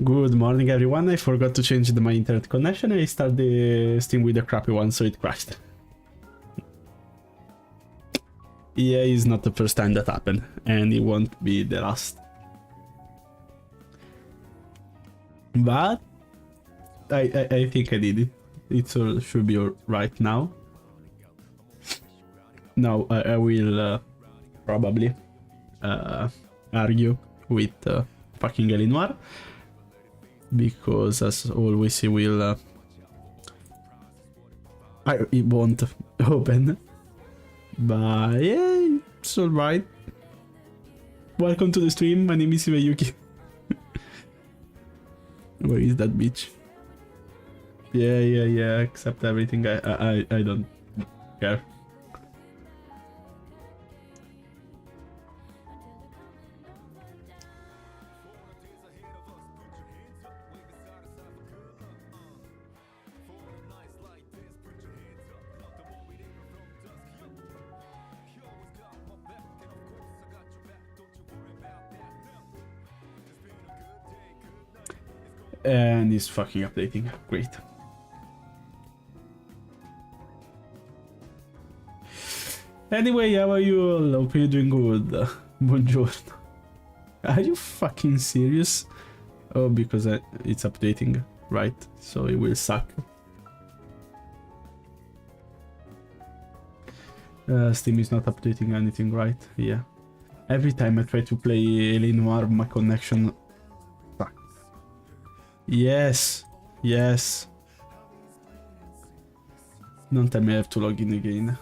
Good morning, everyone. I forgot to change my internet connection and I started the stream with a crappy one, so it crashed. Yeah, it's not the first time that happened, and it won't be the last. But I think I did it. It all should be right now. Now I will probably argue with fucking NOIR, because as always it will it won't open. But yeah, it's alright. Welcome to the stream. My name is Yuki. Where is that bitch? Yeah. Accept everything. I don't care. And it's fucking updating. Great. Anyway, how are you all? Hope you're doing good. Buongiorno. Are you fucking serious? Oh, because it's updating, right? So it will suck. Steam is not updating anything, right? Yeah. Every time I try to play NOIR, my connection sucks. Yes. Don't tell me I have to log in again.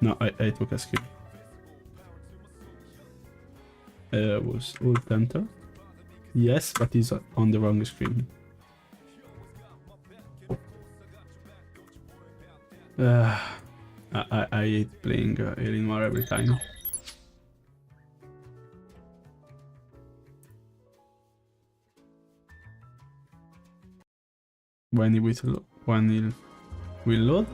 No, I took a skill. Was Alt Enter. Yes, but it's on the wrong screen. I hate playing NOIR every time. When it will load.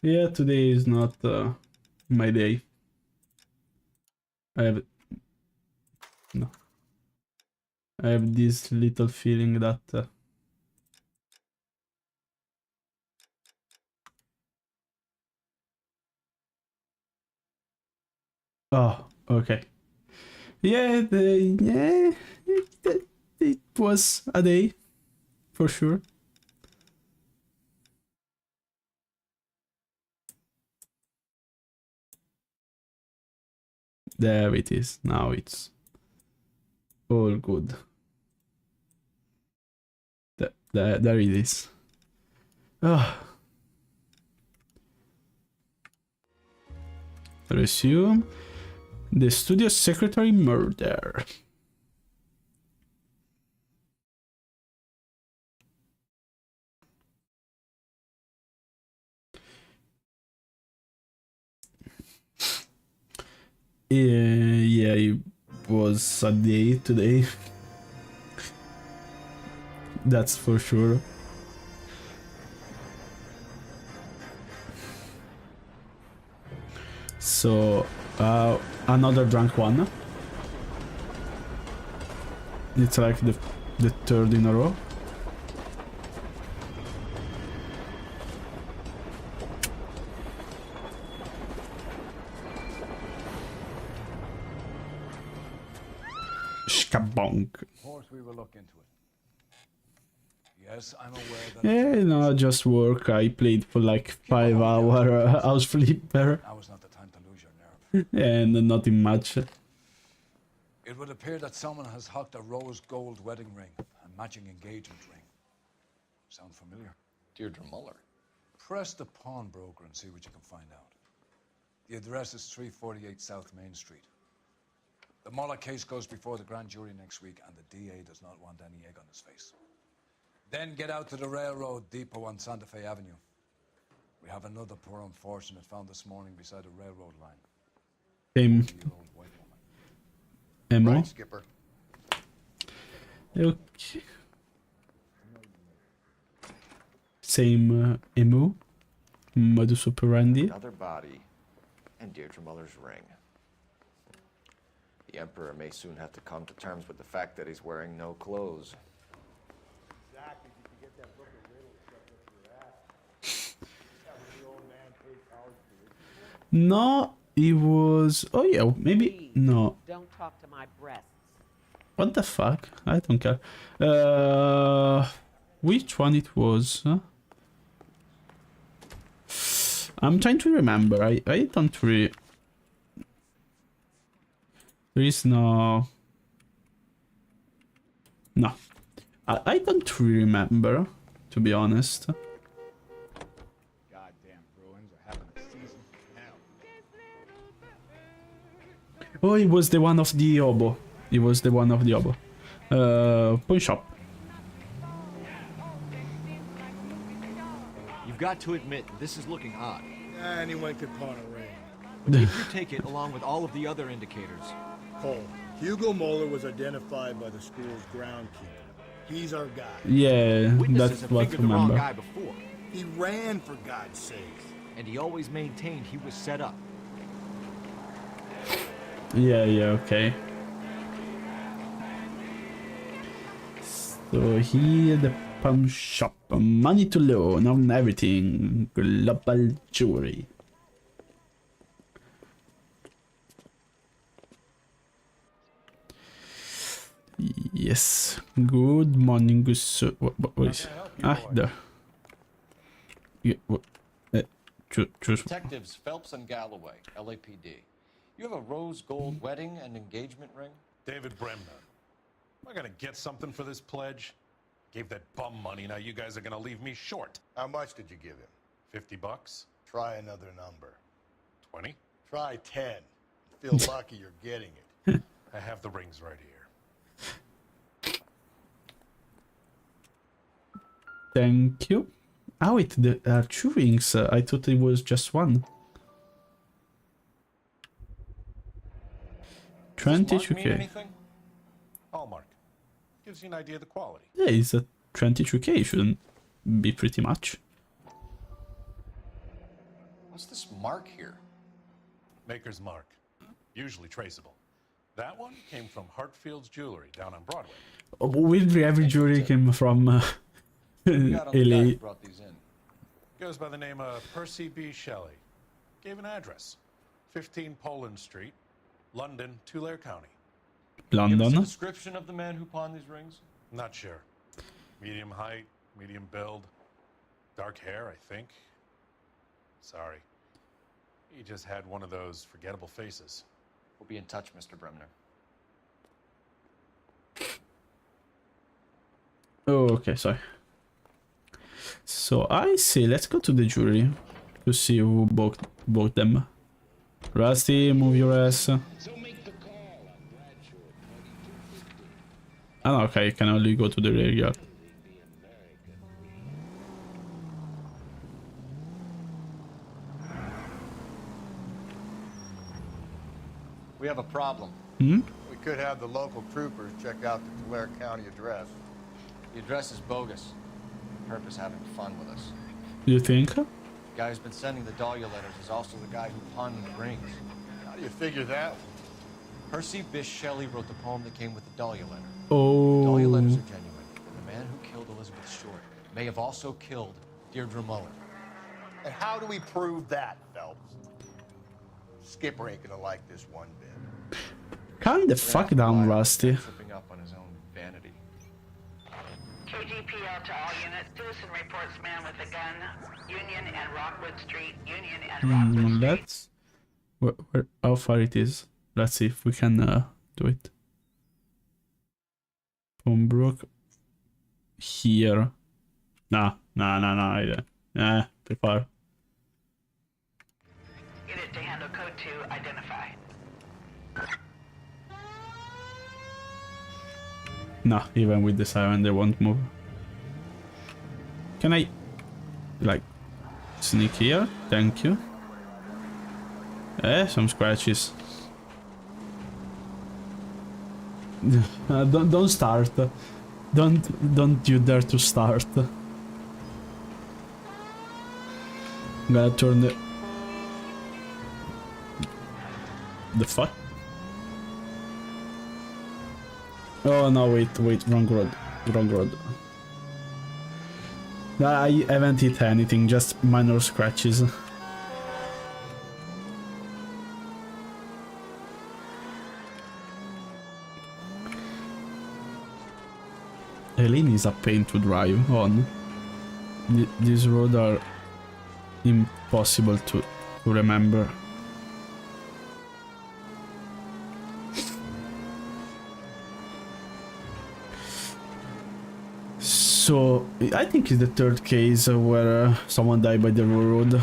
Yeah, today is not my day. I have this little feeling that oh, okay. Yeah, it was a day for sure. There it is. Now it's all good. There it is. Oh. Resume. The studio secretary murder. Yeah, it was a day today. That's for sure. So, another drunk one. It's like the third in a row. Shkabonk. Of course we will look into it. Yes, I'm aware that... Yeah, no, just work. I played for like 5 hours House Flipper. Now is not the time to lose your nerve. And nothing much. It would appear that someone has hocked a rose gold wedding ring and matching engagement ring. Sound familiar? Deirdre Muller. Press the pawnbroker and see what you can find out. The address is 348 South Main Street. The Muller case goes before the grand jury next week, and the DA does not want any egg on his face. Then get out to the railroad depot on Santa Fe Avenue. We have another poor unfortunate found this morning beside a railroad line. Same 40-year-old white woman. ammo. Right, Skipper. Okay. Same ammo. Modus operandi. Another body, and Deirdre Muller's ring. The Emperor may soon have to come to terms with the fact that he's wearing no clothes. Exactly. Did you get that book of riddles shoved up your ass? That was the old man paid college tuition. No, it was. Oh yeah, maybe Please, no. Don't talk to my breasts. What the fuck? I don't care. Which one it was? Huh? I'm trying to remember. I don't really. There is no. No. I don't really remember, to be honest. Goddamn Bruins are having a season hell. Oh, it was the one of the oboe. It was the one of the oboe. Pawn shop. You've got to admit, this is looking odd. Anyone could pawn a ring. But if you take it along with all of the other indicators, Cole, Hugo Moeller was identified by the school's groundkeeper. He's our guy. Yeah, witnesses that's have what I figured the wrong remember. guy before, He ran, for God's sake. and he always maintained he was set up. Yeah, okay. So here the pawn shop, money to loan on everything, global jewelry. Yes. Good morning, good sir. What is? Ah, there. Yeah, what? Choose. Detectives Phelps and Galloway, LAPD. You have a rose gold wedding and engagement ring? David Bremner. Am I gonna get something for this pledge? Gave that bum money, now you guys are gonna leave me short. How much did you give him? $50? Try another number. 20? Try 10. Feel lucky you're getting it. I have the rings right here. Thank you. Oh wait, there are two rings. I thought it was just one. Does this mark 22k. mean anything? Hallmark. Gives you an idea of the quality. Yeah, it's a 22k. Shouldn't be pretty much. What's this mark here? Maker's mark. Usually traceable. That one came from Hartfield's Jewelry down on Broadway. Weirdly, every jewelry came from You got on the guy LA. who brought these in. Goes by the name of Percy B. Shelley. Gave an address. 15 Poland Street, London, Tulare County. Give us a London. description of the man who pawned these rings? Not sure. Medium height, medium build. Dark hair, I think. Sorry. He just had one of those forgettable faces. We'll be in touch, Mr. Bremner. Oh, okay, sorry. So I see. Let's go to the jury to see who bought them. Rusty, move your ass. Oh, okay, I can only go to the rear yard. We have a problem. We could have the local troopers check out the Tulare County address. The address is bogus. Herb is having fun with us. Do you think? The guy who's been sending the Dahlia letters is also the guy who pawned the rings. How do you figure that? Percy Bysshe Shelley wrote the poem that came with the Dahlia letter. Oh. Dahlia letters are genuine. The man who killed Elizabeth Short may have also killed Deirdre Muller. And how do we prove that, Phelps? Skipper ain't gonna like this one bit. Calm the fuck down, Rusty. Tripping up on his own vanity. KGPL to all units. Citizen reports man with a gun. Union and Rockwood Street. Union and Rockwood Street. Let's. Where, how far it is? Let's see if we can do it. From Brook here. Nah. Too far. Get it to handle code No, even with the siren they won't move. Can I, like, sneak here? Thank you. Some scratches. Don't start. Don't you dare to start. I'm gonna turn the fuck? Oh no, wait, wrong road. I haven't hit anything, just minor scratches. Eileen is a pain to drive on. These roads are impossible to remember. So, I think it's the third case where someone died by the road.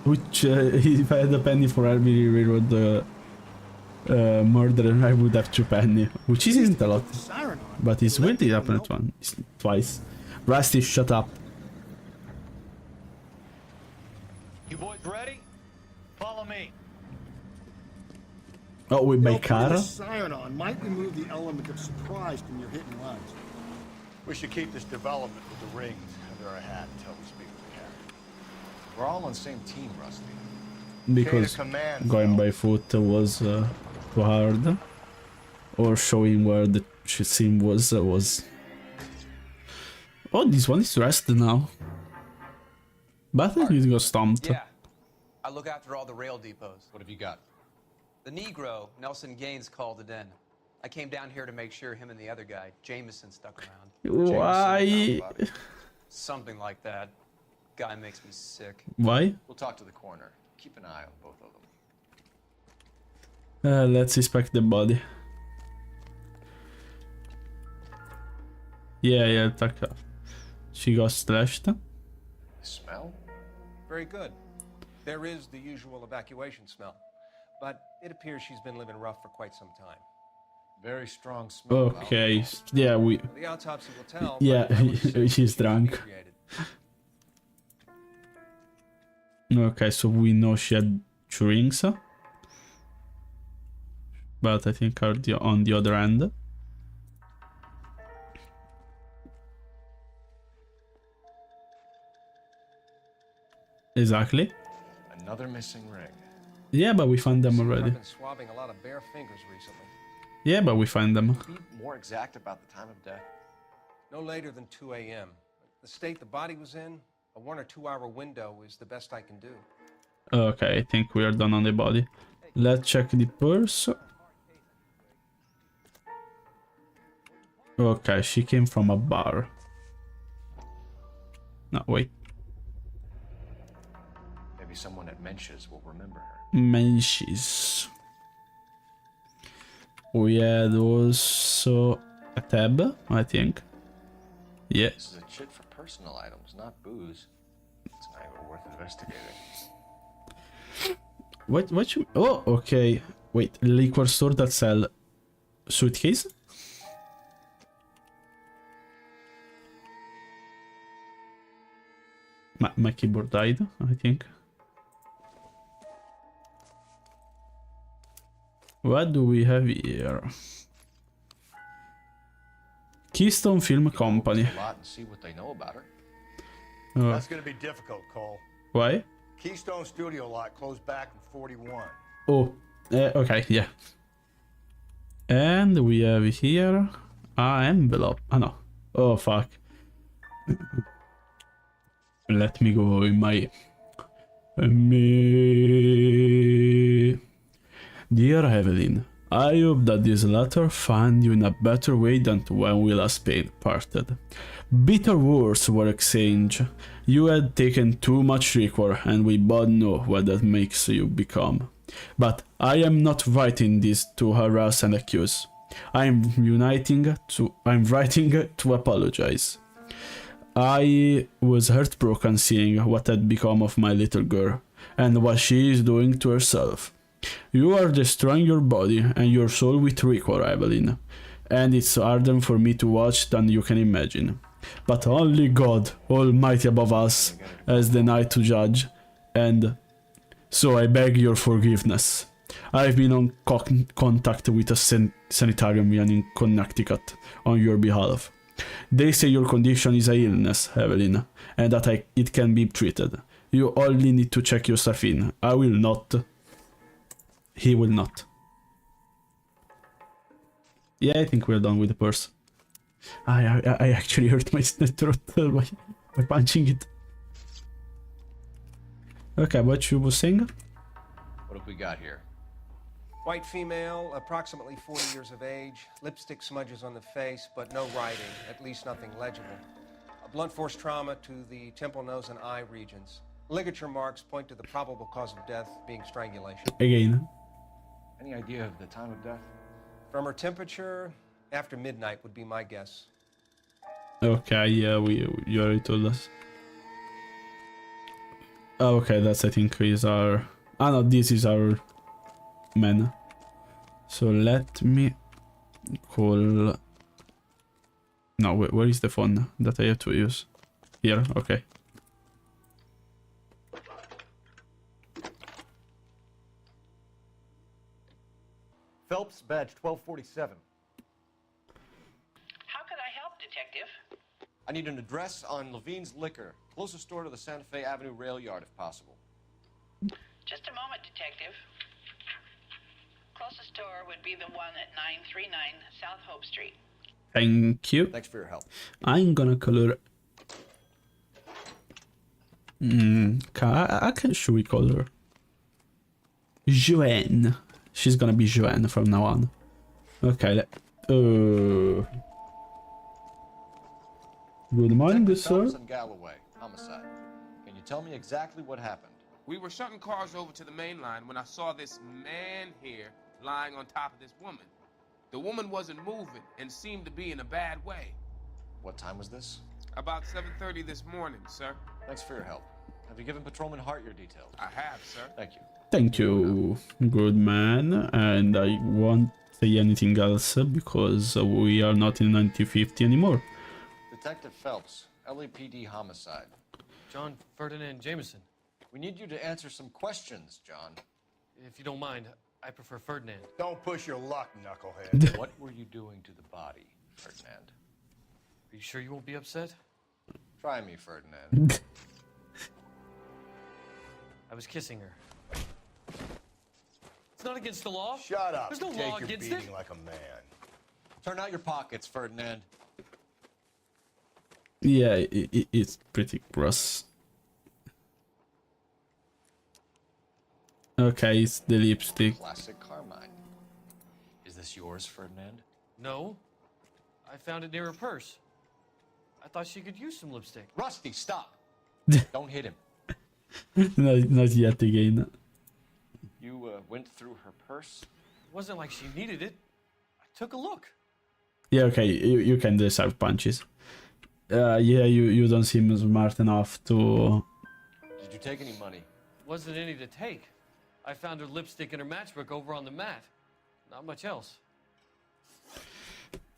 Which, if I had a penny for every railroad murder, I would have 2 penny. Which isn't a lot. But it's weirdly happened twice. Rusty, shut up. You boys ready? Follow me. Oh, with my Putting car? a siren on might remove the element of surprise from your hit and runs. We should keep this development with the rings under our hat until we speak with the captain. We're all on the same team, Rusty. Because going by foot was too hard. Or showing where the scene was. Oh, this one is rested now. But I think it got stomped. Yeah. I look after all the rail depots. What have you got? The Negro, Nelson Gaines, called it in. I came down here to make sure him and the other guy, Jameson, stuck around. Why? Something like that. Guy makes me sick. Why? We'll talk to the coroner. Keep an eye on both of them. Let's inspect the body. Yeah, she got slashed. The smell? Very good. There is the usual evacuation smell, but it appears she's been living rough for quite some time. Very strong smell. Okay, yeah, The autopsy will tell. yeah, but I would say she's drunk. inebriated. Okay, so we know she had 2 rings. But I think are on the other end. Exactly. Another missing ring. Yeah, but we found them Seems already. I've been swabbing a lot of bare fingers recently. Yeah, but we find them. Be more exact about the time of death. No later than 2 a.m. The state the body was in, a 1 or 2 hour window is the best I can do. Okay, I think we are done on the body. Let's check the purse. Okay, she came from a bar. No, wait. Maybe someone at Mensch's will remember her. Mensch's. We had also a tab, I think. Yeah. This is a chit for personal items, not booze. It's an angle worth investigating. What you... Oh, okay. Wait, liquor store that sell suitcase? My keyboard died, I think. What do we have here? Keystone Film Company. A lot and see what they know about her. That's going to be difficult, Cole. Why? Keystone Studio lot closed back in 41. Oh, okay, yeah. And we have here an envelope. Oh no. Oh fuck. Let me go in my... Dear Evelyn, I hope that this letter found you in a better way than when we last parted. Bitter words were exchanged. You had taken too much liquor, and we both know what that makes you become. But I am not writing this to harass and accuse. I'm writing to apologize. I was heartbroken seeing what had become of my little girl, and what she is doing to herself. You are destroying your body and your soul with Record, Evelyn, and it's harder for me to watch than you can imagine. But only God, Almighty above us, has the night to judge, and so I beg your forgiveness. I've been on contact with a sanitarium in Connecticut on your behalf. They say your condition is a illness, Evelyn, and that it can be treated. You only need to check yourself in. I will not. He will not. Yeah, I think we're done with the purse. I actually hurt my throat by punching it. Okay, what you were saying? What have we got here? White female, approximately 40 years of age, lipstick smudges on the face, but no writing, at least nothing legible. A blunt force trauma to the temple, nose, and eye regions. Ligature marks point to the probable cause of death being strangulation. Again. Any idea of the time of death? From her temperature, after midnight would be my guess. Okay, yeah, you already told us. Oh, okay, that's I think is our... Ah no, this is our man. So let me call... No, where is the phone that I have to use? Here, okay. Phelps, badge 1247. How could I help, Detective? I need an address on Levine's Liquor. Closest store to the Santa Fe Avenue rail yard, if possible. Just a moment, Detective. Closest store would be the one at 939 South Hope Street. Thank you. Thanks for your help. I'm gonna call her... I can... Should we call her? Joanne. She's gonna be Joanne from now on. Okay, Good morning, good sir. Phelps and Galloway, homicide. Can you tell me exactly what happened? We were shutting cars over to the main line when I saw this man here lying on top of this woman. The woman wasn't moving and seemed to be in a bad way. What time was this? About 7:30 this morning, sir. Thanks for your help. Have you given Patrolman Hart your details? I have, sir. Thank you. Thank you, good man. And I won't say anything else because we are not in 1950 anymore. Detective Phelps, LAPD homicide. John Ferdinand Jameson. We need you to answer some questions, John. If you don't mind, I prefer Ferdinand. Don't push your luck, knucklehead. What were you doing to the body, Ferdinand? Are you sure you won't be upset? Try me, Ferdinand. I was kissing her. It's not against the law. Shut up. There's no Take law your against beating it. like a man. Turn out your pockets, Ferdinand. Yeah, it's pretty gross. Okay, it's the lipstick. Classic Carmine. Is this yours, Ferdinand? No. I found it near her purse. I thought she could use some lipstick. Rusty, stop. Don't hit him. Not yet again. You went through her purse? It wasn't like she needed it. I took a look. Yeah, okay, you can deserve punches. Yeah, you don't seem smart enough to... Did you take any money? Wasn't any to take. I found her lipstick and her matchbook over on the mat. Not much else.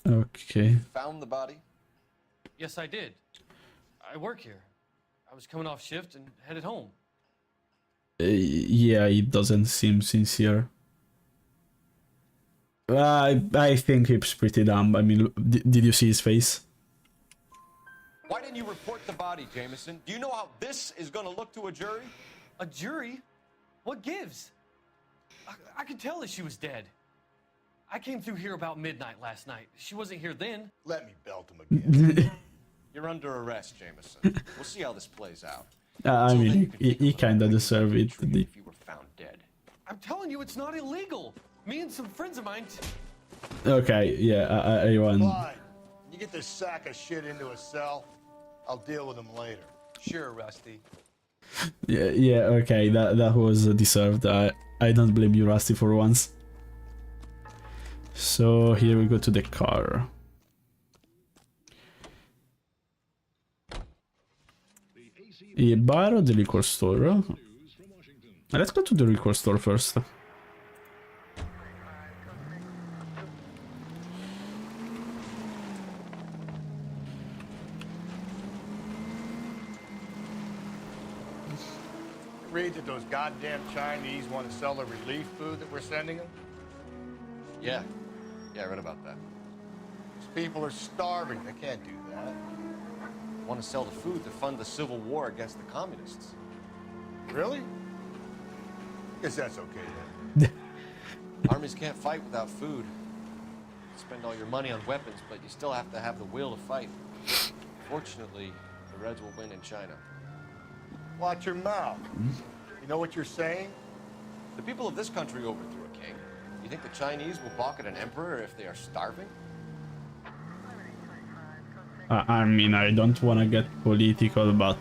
Okay. Found the body? Yes, I did. I work here. I was coming off shift and headed home. Yeah, it doesn't seem sincere. I think he's pretty dumb. I mean, did you see his face? Why didn't you report the body, Jameson? Do you know how this is going to look to a jury? A jury? What gives? I could tell that she was dead. I came through here about midnight last night. She wasn't here then. Let me belt him again. You're under arrest, Jameson. We'll see how this plays out. I mean, he kinda deserved it. If you were found dead. I'm telling you, it's not illegal. Me and some friends of mine... Okay, yeah, I won. Fine. You get this sack of shit into a cell, I'll deal with him later. Sure, Rusty. Yeah, okay, that was deserved. I don't blame you, Rusty, for once. So here we go to the car. A bar or the liquor store? Let's go to the liquor store first. read that those goddamn Chinese want to sell the relief food that we're sending them? Yeah. Yeah, I read about that. These people are starving. They can't do that. Want to sell the food to fund the civil war against the communists. Really? Guess that's okay then. Armies can't fight without food. Spend all your money on weapons, but you still have to have the will to fight. Fortunately, the Reds will win in China. Watch your mouth. You know what you're saying? The people of this country overthrew a king. You think the Chinese will balk at an emperor if they are starving? I mean, I don't want to get political, but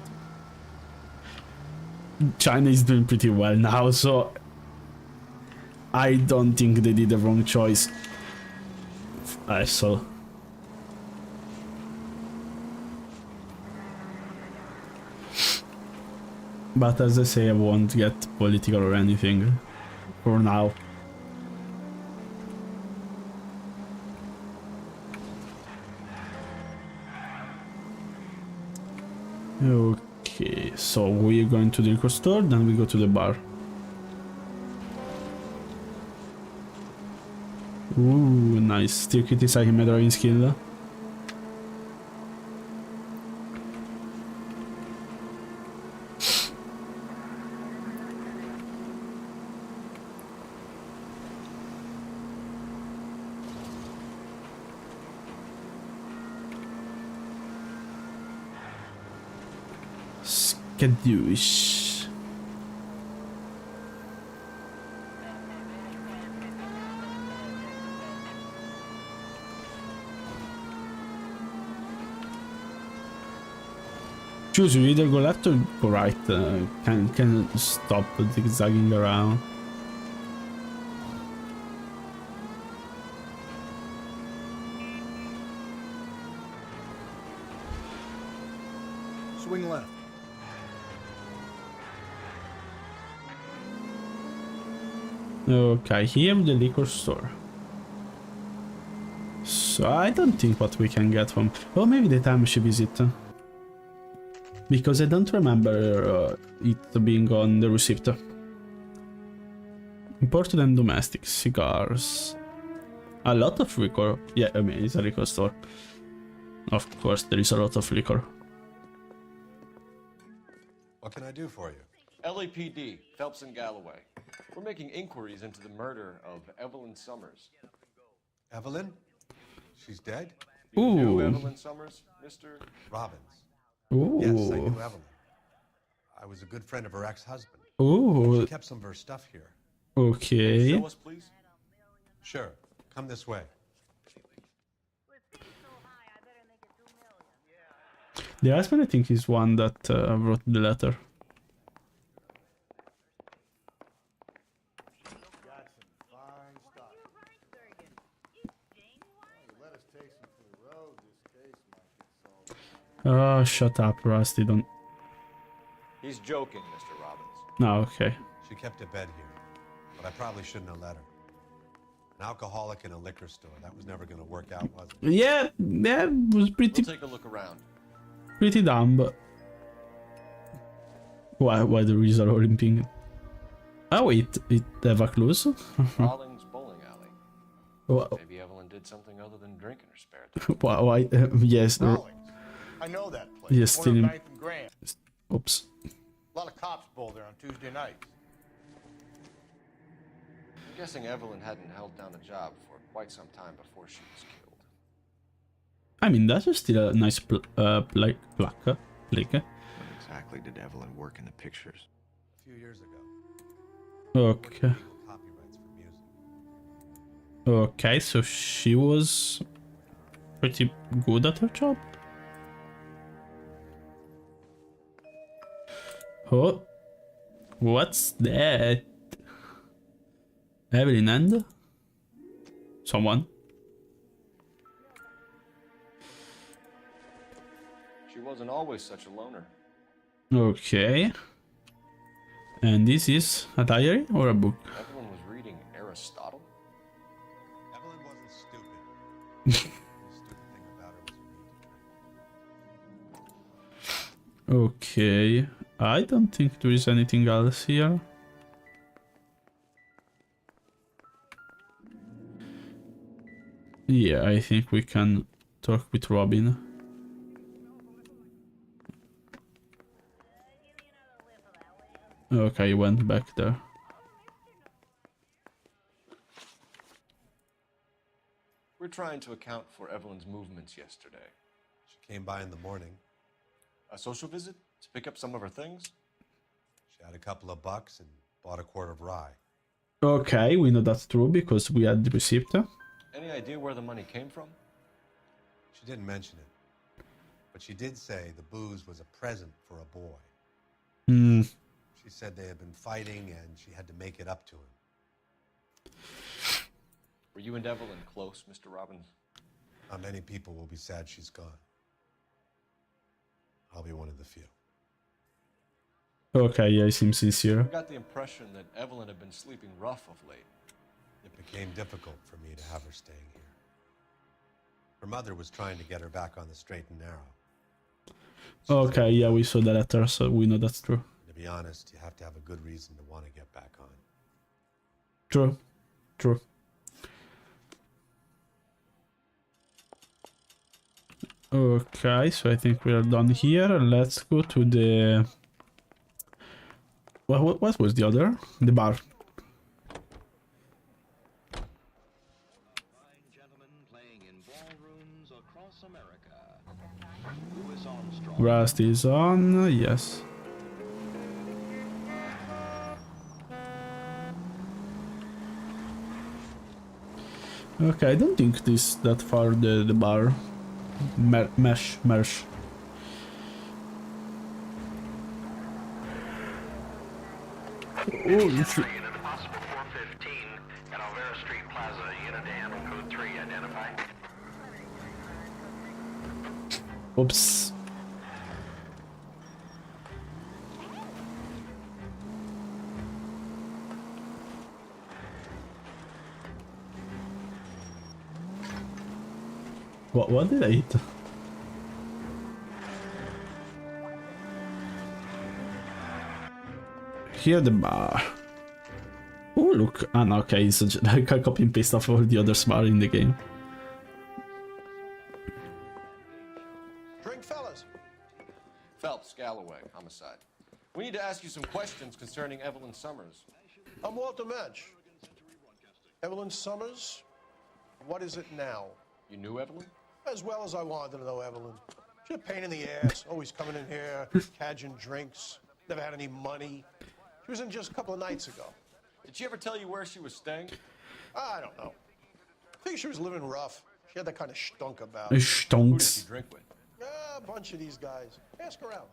China is doing pretty well now, so I don't think they did the wrong choice. So but as I say, I won't get political or anything for now. Okay, so we're going to the liquor store, then we go to the bar. Ooh, nice. Still criticizing my driving skill. Skadoosh. Choose, you either go left or go right. Can stop zigzagging around. Swing left. Okay, here the liquor store. So I don't think what we can get from... Oh, maybe the time she visit. Because I don't remember it being on the receipt. Imported and domestic cigars. A lot of liquor. Yeah, I mean, it's a liquor store. Of course, there is a lot of liquor. What can I do for you? LAPD, Phelps and Galloway. We're making inquiries into the murder of Evelyn Summers. Evelyn? She's dead? Do you know Ooh. Evelyn Summers, Mr. Robbins. Ooh. Yes, I knew Evelyn. I was a good friend of her ex-husband. Ooh. She kept some of her stuff here. Okay. Show us, please. Sure. Come this way. The husband, I think, is one that wrote the letter. Got some fine stuff. You let us take some to the road, this case might get solved. Oh, shut up, Rusty. Don't... He's joking, Mr. Robbins. No, okay. She kept a bed here, but I probably shouldn't have let her. An alcoholic in a liquor store. That was never going to work out, was it? Yeah, that was pretty... We'll take a look around. Pretty dumb, but... Why the reason are limping? Oh wait, it have a close? Rawlings Bowling Alley. Wha- Maybe Evelyn did something other than drink in her spare time. Why? Yes. Rawlings. I know that place. Yes, Corner of still... 9th and Grand. Oops. A lot of cops bowl there on Tuesday nights. I'm guessing Evelyn hadn't held down a job for quite some time before she was killed. I mean, that is still a nice plaque. When exactly did Evelyn work in the pictures? A few years ago. Okay. Legal copyrights for music. Okay, so she was pretty good at her job. Oh, what's that? Evelyn and someone. She wasn't always such a loner. Okay. And this is a diary or a book? Evelyn was reading Aristotle. Evelyn wasn't stupid. The stupid thing about her was her need to drink. Okay. I don't think there is anything else here. Yeah, I think we can talk with Robin. Okay, went back there. We're trying to account for Evelyn's movements yesterday. She came by in the morning. A social visit to pick up some of her things? She had a couple of bucks and bought a quart of rye. Okay, we know that's true because we had the receipt. Any idea where the money came from? She didn't mention it. But she did say the booze was a present for a boy. Hmm. She said they had been fighting and she had to make it up to him. Were you and Evelyn close, Mr. Robbins? Not many people will be sad she's gone. I'll be one of the few. Okay, yeah, he seems sincere. I got the impression that Evelyn had been sleeping rough of late. It became difficult for me to have her staying here. Her mother was trying to get her back on the straight and narrow. Okay, yeah, we saw the letter, so we know that's true. To be honest, you have to have a good reason to want to get back on. True. True. Okay, so I think we are done here. Let's go to the... What was the other? The bar. Rust is on, yes. Okay, I don't think this that far the bar. Mesh. Oh, it's... Unit possible 415 at Alvera Street Plaza. Unit to handle code 3. Identify. Oops. What did I eat? Here the bar. Oh look, no, okay, it's like a copy and paste of all the other bar in the game. Drink, fellas. Phelps, Galloway, homicide. We need to ask you some questions concerning Evelyn Summers. I'm Walter Mensch. Evelyn Summers, what is it now? You knew Evelyn? As well as I wanted to know Evelyn. She's a pain in the ass, always coming in here, cadging drinks, never had any money. She was in just a couple of nights ago. Did she ever tell you where she was staying? I don't know. I think she was living rough. She had that kind of stunk about her. Who did she drink with? A bunch of these guys. Ask around.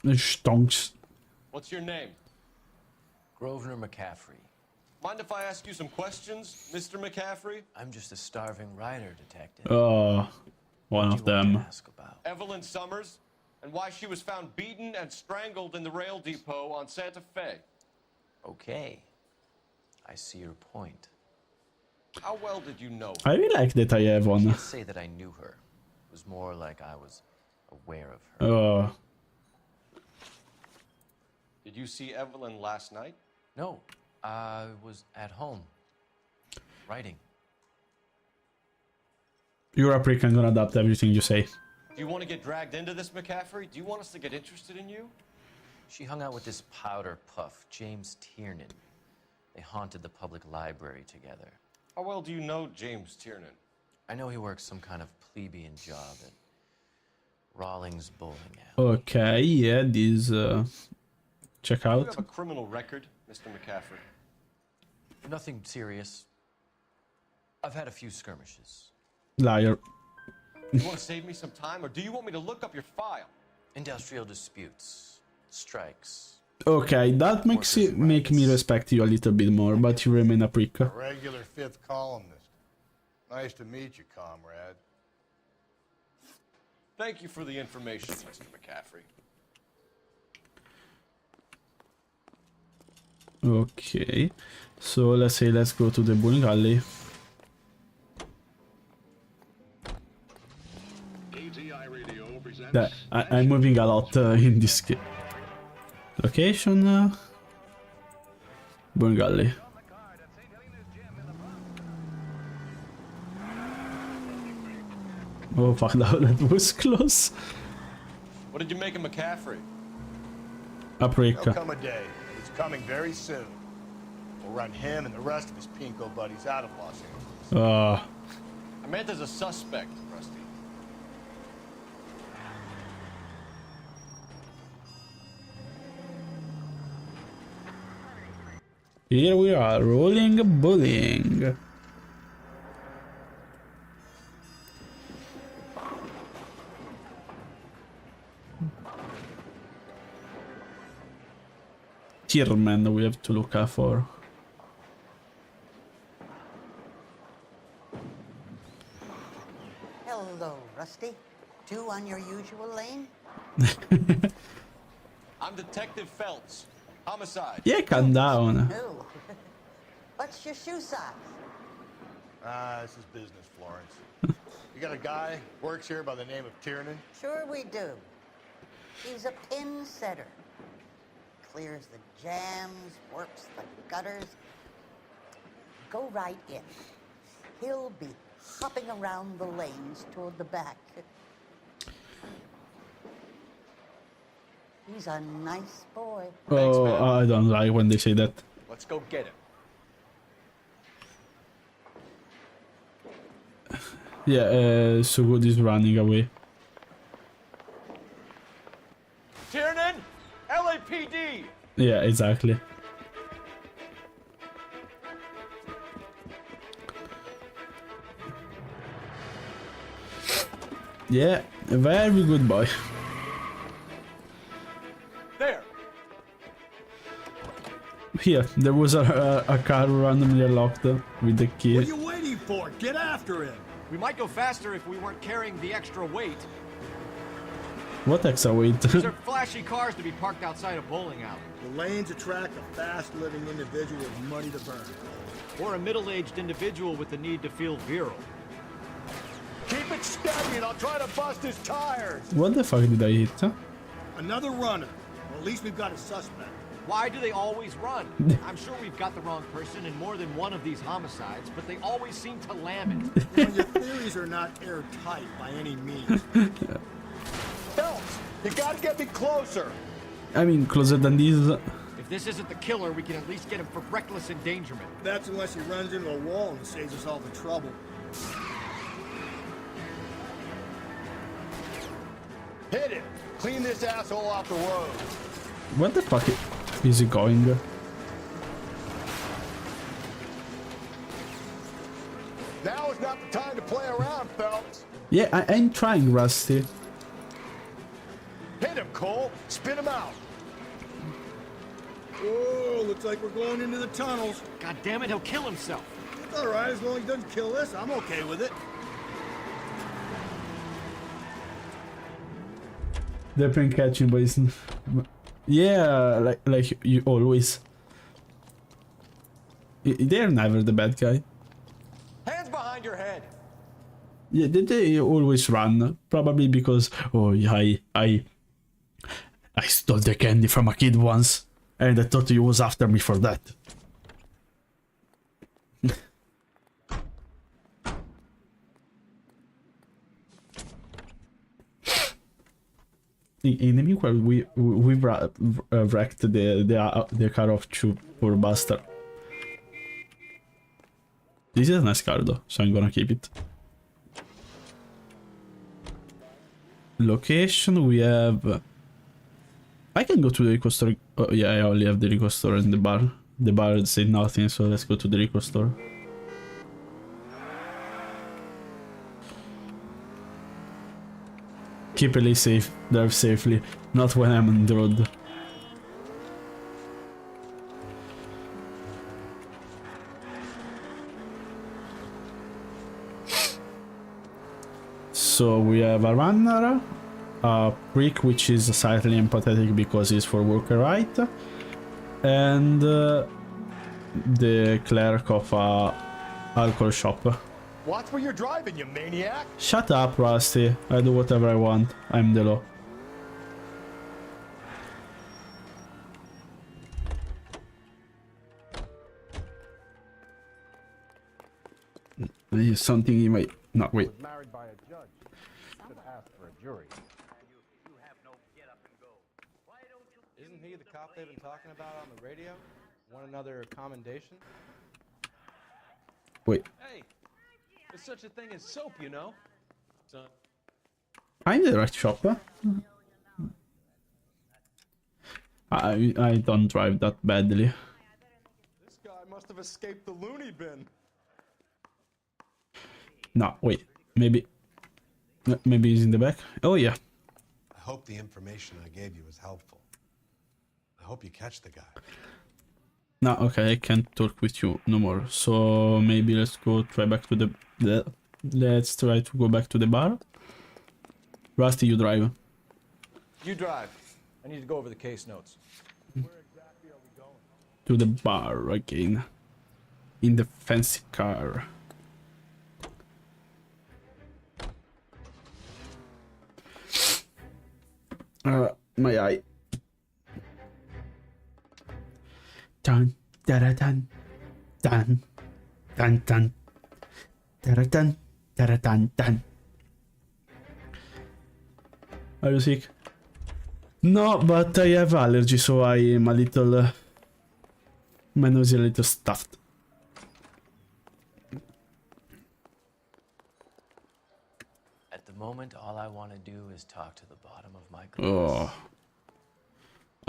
Stonks. What's your name? Grosvenor McCaffrey. Mind if I ask you some questions, Mr. McCaffrey? I'm just a starving writer, detective. Oh, one of them. Evelyn Summers, and why she was found beaten and strangled in the rail depot on Santa Fe. Okay. I see your point. How well did you know her? I really like that I have I one. can't say that I knew her. It was more like I was aware of her. Oh. Did you see Evelyn last night? No, I was at home, writing. You're a prick, I'm gonna adapt everything you say. Do you want to get dragged into this, McCaffrey? Do you want us to get interested in you? She hung out with this powder puff, James Tiernan. They haunted the public library together. How well do you know James Tiernan? I know he works some kind of plebeian job at Rawlings Bowling Alley. Okay, yeah, this check Do you out. have a criminal record, Mr. McCaffrey? Nothing serious. I've had a few skirmishes. Liar. You want to save me some time, or do you want me to look up your file? Industrial disputes, strikes. Okay, that makes it make me respect you a little bit more, but you remain a prick. A regular fifth columnist. Nice to meet you, comrade. Thank you for the information, Mr. McCaffrey. Okay, so let's go to the bowling alley. That I'm moving a lot in this game. Location. Bungali. Oh fuck, that was close. What did you make of McCaffrey? Paprika. There'll come a day. It's coming very soon. We'll run him and the rest of his pinko buddies out of Los Angeles. I meant as a suspect, Rusty. Here we are, rolling bullying. Tierman we have to look out for. Hello, Rusty. Two on your usual lane? I'm Detective Phelps. Homicide. Yeah, calm down. No. What's your shoe size? This is business, Florence. You got a guy works here by the name of Tiernan? Sure we do. He's a pin setter. Clears the jams, works the gutters. Go right in. He'll be hopping around the lanes toward the back. He's a nice boy. Oh, I don't like when they say that. Let's go get him. Yeah, so good is running away. Tiernan, LAPD. Yeah, exactly. Yeah, very good boy. There. Here, there was a car randomly locked with the key. What are you waiting for? Get after him! We might go faster if we weren't carrying the extra weight. What extra weight? These are flashy cars to be parked outside a bowling alley. The lanes attract a fast-living individual with money to burn. Or a middle-aged individual with the need to feel virile. Keep it steady and I'll try to bust his tires! What the fuck did I hit? Huh? Another runner. Well, at least we've got a suspect. Why do they always run? I'm sure we've got the wrong person in more than one of these homicides, but they always seem to lam it. Well, your theories are not airtight by any means. Phelps, you gotta get me closer! I mean, closer than this. If this isn't the killer, we can at least get him for reckless endangerment. That's unless he runs into a wall and saves us all the trouble. Hit it! Clean this asshole off the road! What the fuck is he going? Now is not the time to play around, Phelps! Yeah, I'm trying, Rusty. Hit him, Cole! Spin him out! Oh, looks like we're going into the tunnels. God damn it, he'll kill himself. It's all right, as long as he doesn't kill us, I'm okay with it. They're playing catching, but it's... Yeah, like you always. They're never the bad guy. Hands behind your head. Yeah, they always run. Probably because, oh yeah, I stole the candy from a kid once, and I thought he was after me for that. In the meanwhile, we wrecked the car of two poor bastard. This is a nice car though, so I'm gonna keep it. Location, we have... I can go to the liquor store. Oh, yeah, I only have the liquor store and the bar. The bar said nothing, so let's go to the liquor store. Keep really safe, drive safely, not when I'm on the road. So we have a runner, a prick which is slightly empathetic because he's for worker right, and the clerk of a alcohol shop. Watch where you're driving, you maniac. Shut up, Rusty. I do whatever I want. I'm the law. There's something in my... No, wait. Was married by a judge. Should have asked for a jury. Isn't he the cop they've been talking about on the radio? Want another commendation? Wait. Hey, there's such a thing as soap, you know? Son. I'm the right shopper. I don't drive that badly. This guy must have escaped the loony bin. No, wait. Maybe he's in the back. Oh yeah. I hope the information I gave you was helpful. I hope you catch the guy. No, okay, I can't talk with you no more. So maybe let's try back to the let's try to go back to the bar. Rusty, you drive. You drive. I need to go over the case notes. Where exactly are we going? To the bar again. In the fancy car. My eye. Dun, da dun, dun, dun, dun, da dun, dun, dun. Are you sick? No, but I have allergy, so I am a little... my nose is a little stuffed. At the moment, all I want to do is talk to the bottom of my glass.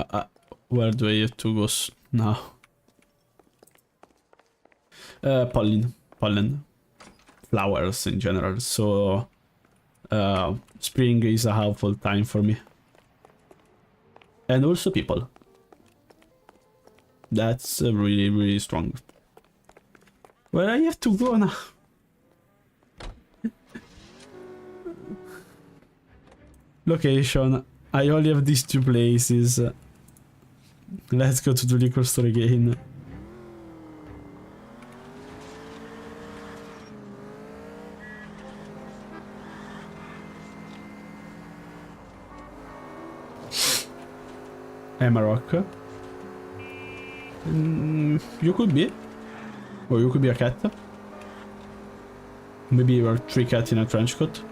Oh. Where do I have to go now? Pollen. Flowers in general, so... spring is a helpful time for me. And also people. That's really, really strong. Where I have to go now? Location. I only have these two places. Let's go to the liquor store again. Amarok. You could be. Or you could be a cat. Maybe you are three cats in a trench coat.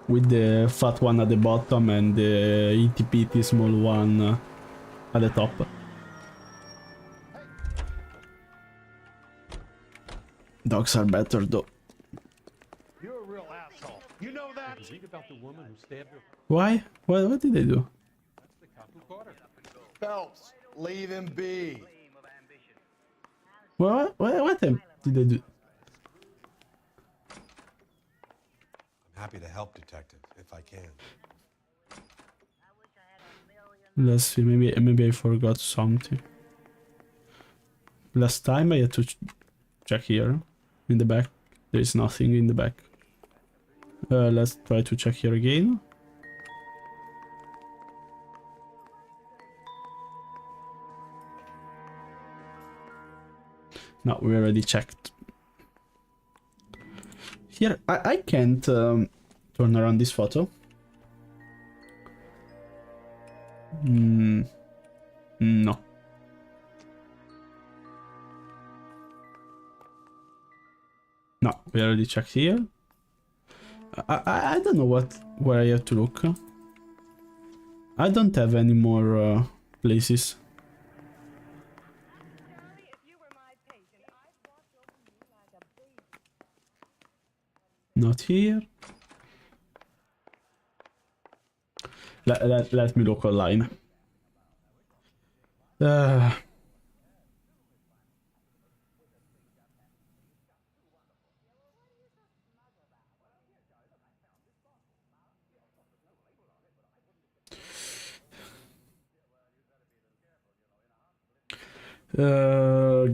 With the fat one at the bottom and the itty bitty small one at the top. Dogs are better though. You're a real asshole. You know that? Read about the woman who stabbed her. Why? What did they do? That's the cop who caught her. Phelps, leave him be. What did they do? I'm happy to help, Detective, if I can. Let's see, maybe I forgot something. Last time I had to check here. In the back. There is nothing in the back. Let's try to check here again. No, we already checked. Here, I can't turn around this photo. No. No, we already checked here. I don't know where I have to look. I don't have any more places. Not here. Let me look online.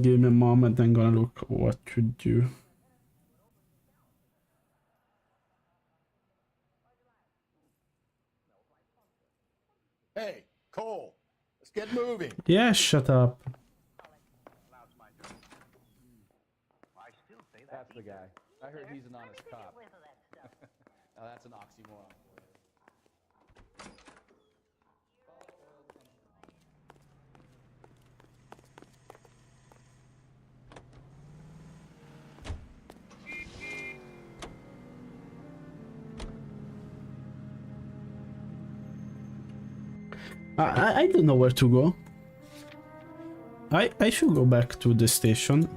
Give me a moment, I'm gonna look what to do. Hey, Cole. get moving. Yeah, shut up. That's the guy. I heard he's an honest cop. Now that's an oxymoron. I don't know where to go. I should go back to the station.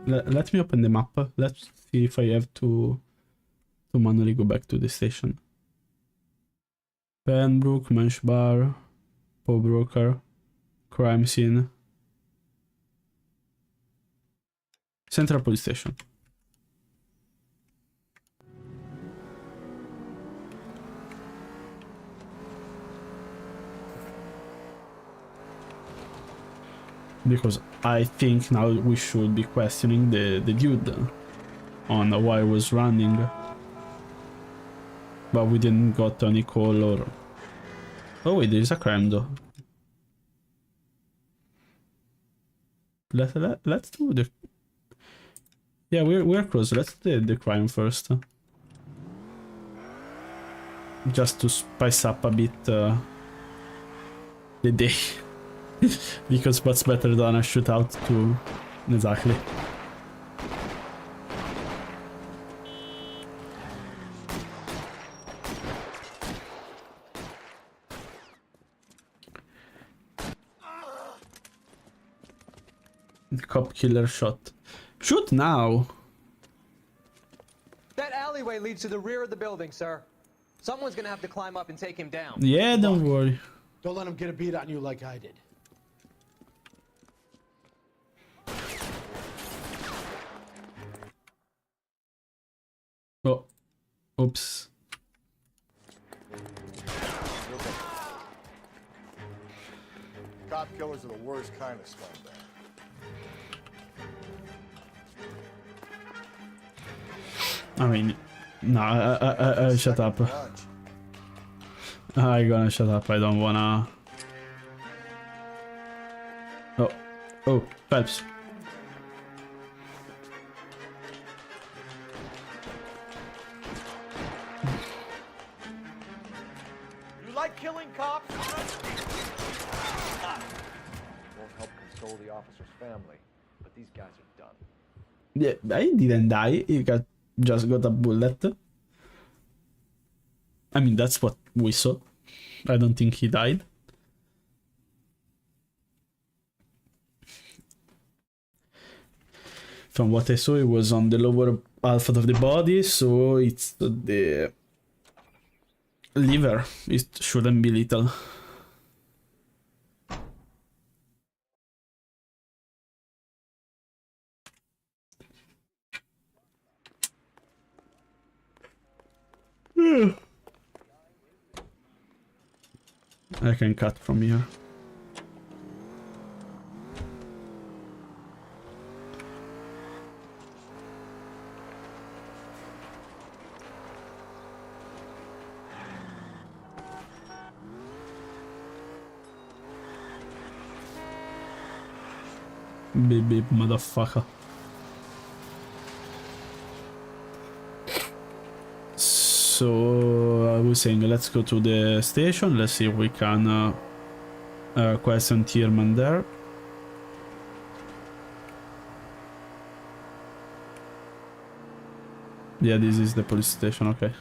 Let me open the map. Let's see if I have to manually go back to the station. Penbrook, Mensch Bar, Pawnbroker, crime scene, Central Police Station. Because I think now we should be questioning the dude on why he was running. But we didn't got any call or... Oh wait, there is a crime though. Let's do the... Yeah, we're close. Let's do the crime first. Just to spice up a bit the day. Because what's better than a shootout to... Exactly. Cop killer shot. Shoot now! That alleyway leads to the rear of the building, sir. Someone's gonna have to climb up and take him down. Yeah, don't worry. Don't let him get a beat on you like I did. Oh. Oops. Cop killers are the worst kind of scumbag. I mean, no, I shut up. I gonna shut up. I don't wanna. Oh, Phelps. You like killing cops? Won't help console the officer's family, but these guys are done. Yeah, I didn't die. Just got a bullet. I mean, that's what we saw. I don't think he died. From what I saw, it was on the lower half of the body, so it's the liver. It shouldn't be lethal. I can cut from here. Beep beep, motherfucker. So I was saying, let's go to the station. Let's see if we can question Tierman there. Yeah, this is the police station. Okay.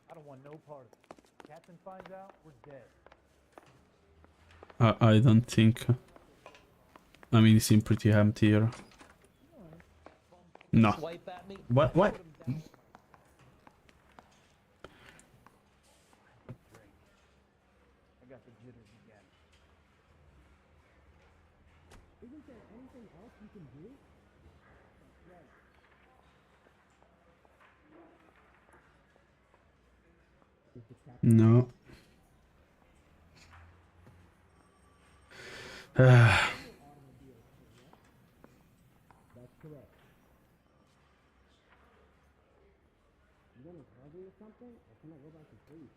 I don't want no part of it. Captain finds out, we're dead. I don't think. I mean, it seems pretty empty here. No. What? What? I got the jitters again. Isn't there anything else you can do? No. Please.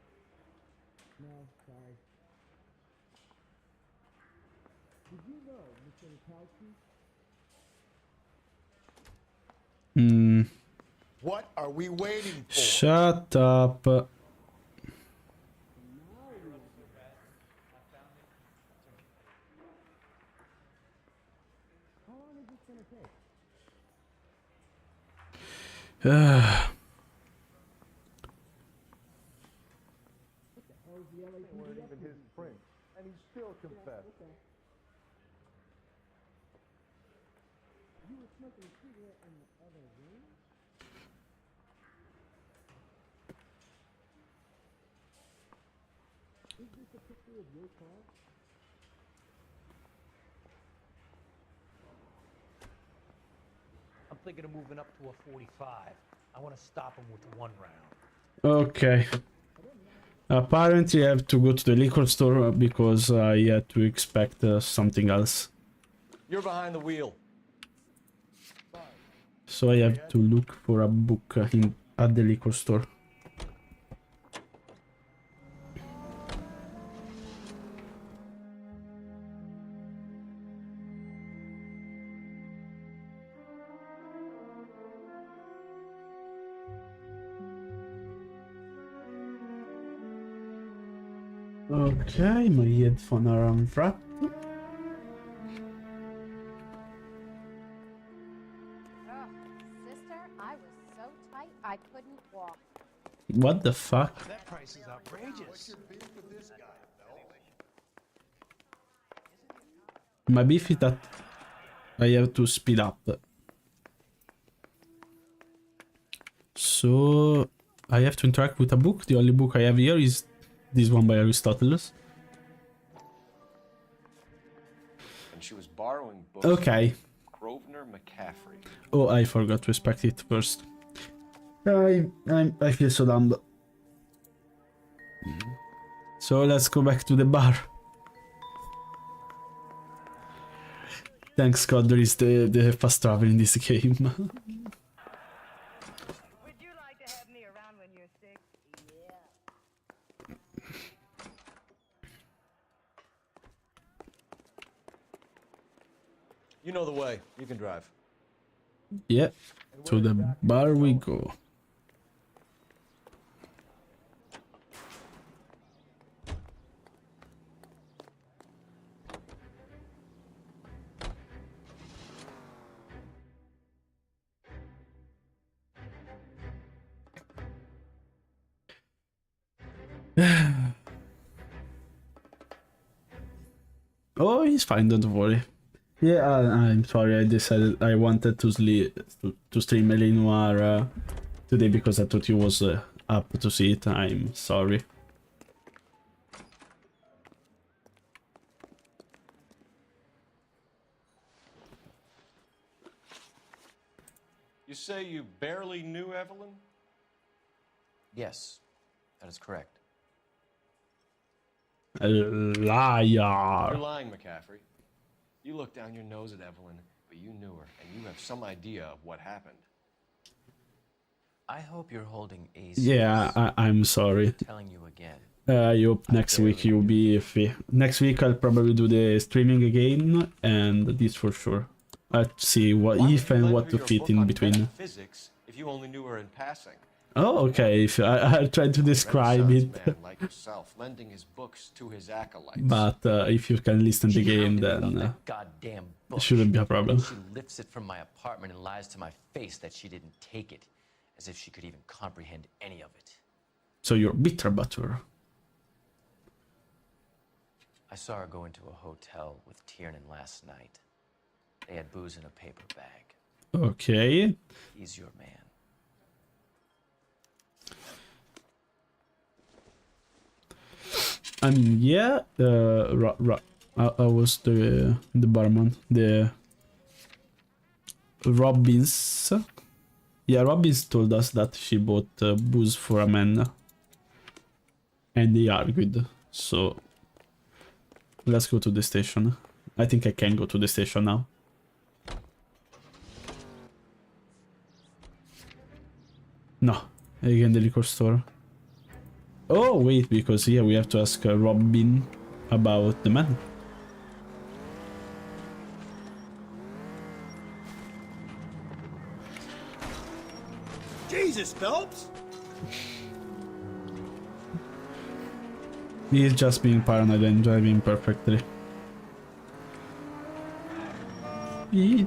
No, sorry. Did you know, Mr. Mikowski? Hmm. What are we waiting for? Shut up. How long is this gonna take? What the hell is the LAPD Weren't up even to his these print, days? and he still confessed. Okay. You were smoking a cigarette in the other room? Is this a picture of your car? I'm thinking of moving up to a 45. I want to stop him with one round. Okay. Apparently I have to go to the liquor store because I had to expect something else. You're behind the wheel. So I have to look for a book at the liquor store. Okay, my headphones are unwrapped. Sister, I was so tight I couldn't walk. What the fuck? That price is outrageous. My beef is that I have to speed up. So I have to interact with a book. The only book I have here is this one by Aristotle. And she was borrowing books Okay. from Grosvenor McCaffrey. Oh, I forgot to respect it first. I feel so dumb. So let's go back to the bar. Thanks God there is the fast travel in this game. You know the way. You can drive. Yeah, to the bar we go. Oh, he's fine, don't worry. Yeah, I'm sorry, I decided I wanted to stream NOIR today because I thought he was up to see it. I'm sorry. You say you barely knew Evelyn? Yes, that is correct. Liar. You're lying, McCaffrey. You looked down your nose at Evelyn, but you knew her, and you have some idea of what happened. I hope you're holding a Yeah, I'm sorry. telling you again. I hope next week you'll be free. Next week I'll probably do the streaming again, and this for sure. I'll see what if and what to fit in between. Physics, if you only knew her in passing. Oh, okay. If I'll try to describe it. Man like yourself, lending his books to his acolytes. But if you can listen to the game, then Goddamn it book. shouldn't be a problem. She lifts it from my apartment and lies to my face that she didn't take it, as if she could even comprehend any of it. So you're bitter butter. I saw her go into a hotel with Tiernan last night. They had booze in a paper bag. Okay. He's your man. I mean, yeah. I was the barman. The Robbins. Yeah, Robbins told us that she bought booze for a man. And they argued. So let's go to the station. I think I can go to the station now. No, again the liquor store. Oh, wait, because here we have to ask Robin about the man. Jesus, Phelps! He's just being paranoid and driving perfectly. Eat.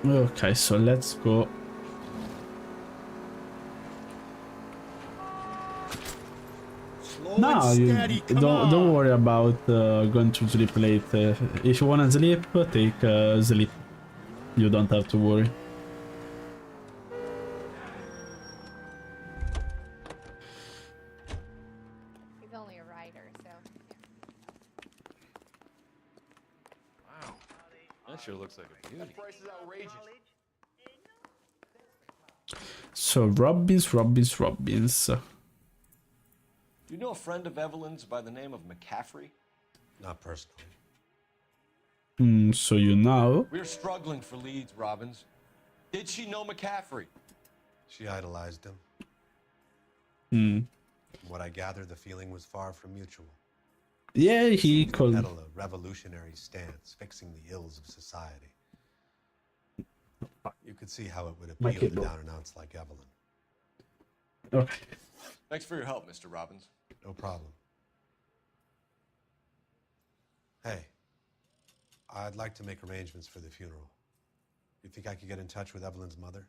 Okay, so let's go. No, you don't worry about going to sleep late. If you wanna sleep, take sleep. You don't have to worry. He's only a writer, so. Wow, that sure looks like a beauty. Price is outrageous. So Robbins. Do you know a friend of Evelyn's by the name of McCaffrey? Not personally. So you know. We're struggling for leads, Robbins. Did she know McCaffrey? She idolized him. From what I gather, the feeling was far from mutual. Yeah, he called. Peddle a revolutionary stance, fixing the ills of society. You could see how it would appeal to down and outs like Evelyn. Okay. Thanks for your help, Mr. Robbins. No problem. Hey, I'd like to make arrangements for the funeral. You think I could get in touch with Evelyn's mother?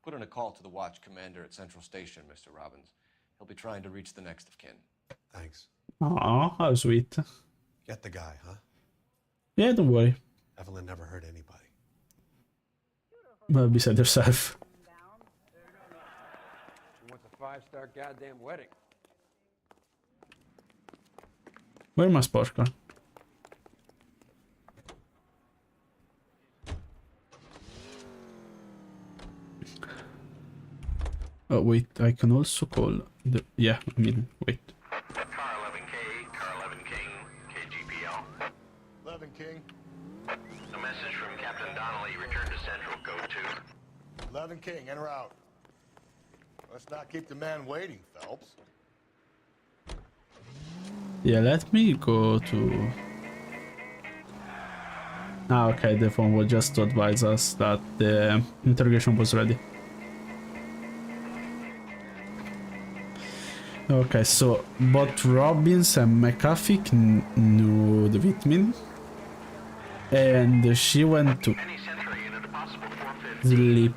Put in a call to the watch commander at Central Station, Mr. Robbins. He'll be trying to reach the next of kin. Thanks. Aw, how sweet. Get the guy, huh? Yeah, don't worry. Evelyn never hurt anybody. Well, beside yourself. She wants a 5-star goddamn wedding. Where's my sports car? Oh wait, I can also call the... Yeah, I mean, wait. Car 11K, Car 11 King, KGPL. 11 King. A message from Captain Donnelly, return to Central, code 2. 11 King, en route. Let's not keep the man waiting, Phelps. Yeah, let me go to... Ah, okay, the phone was just to advise us that the interrogation was ready. Okay, so both Robbins and McAfee knew the victim, and she went to sleep.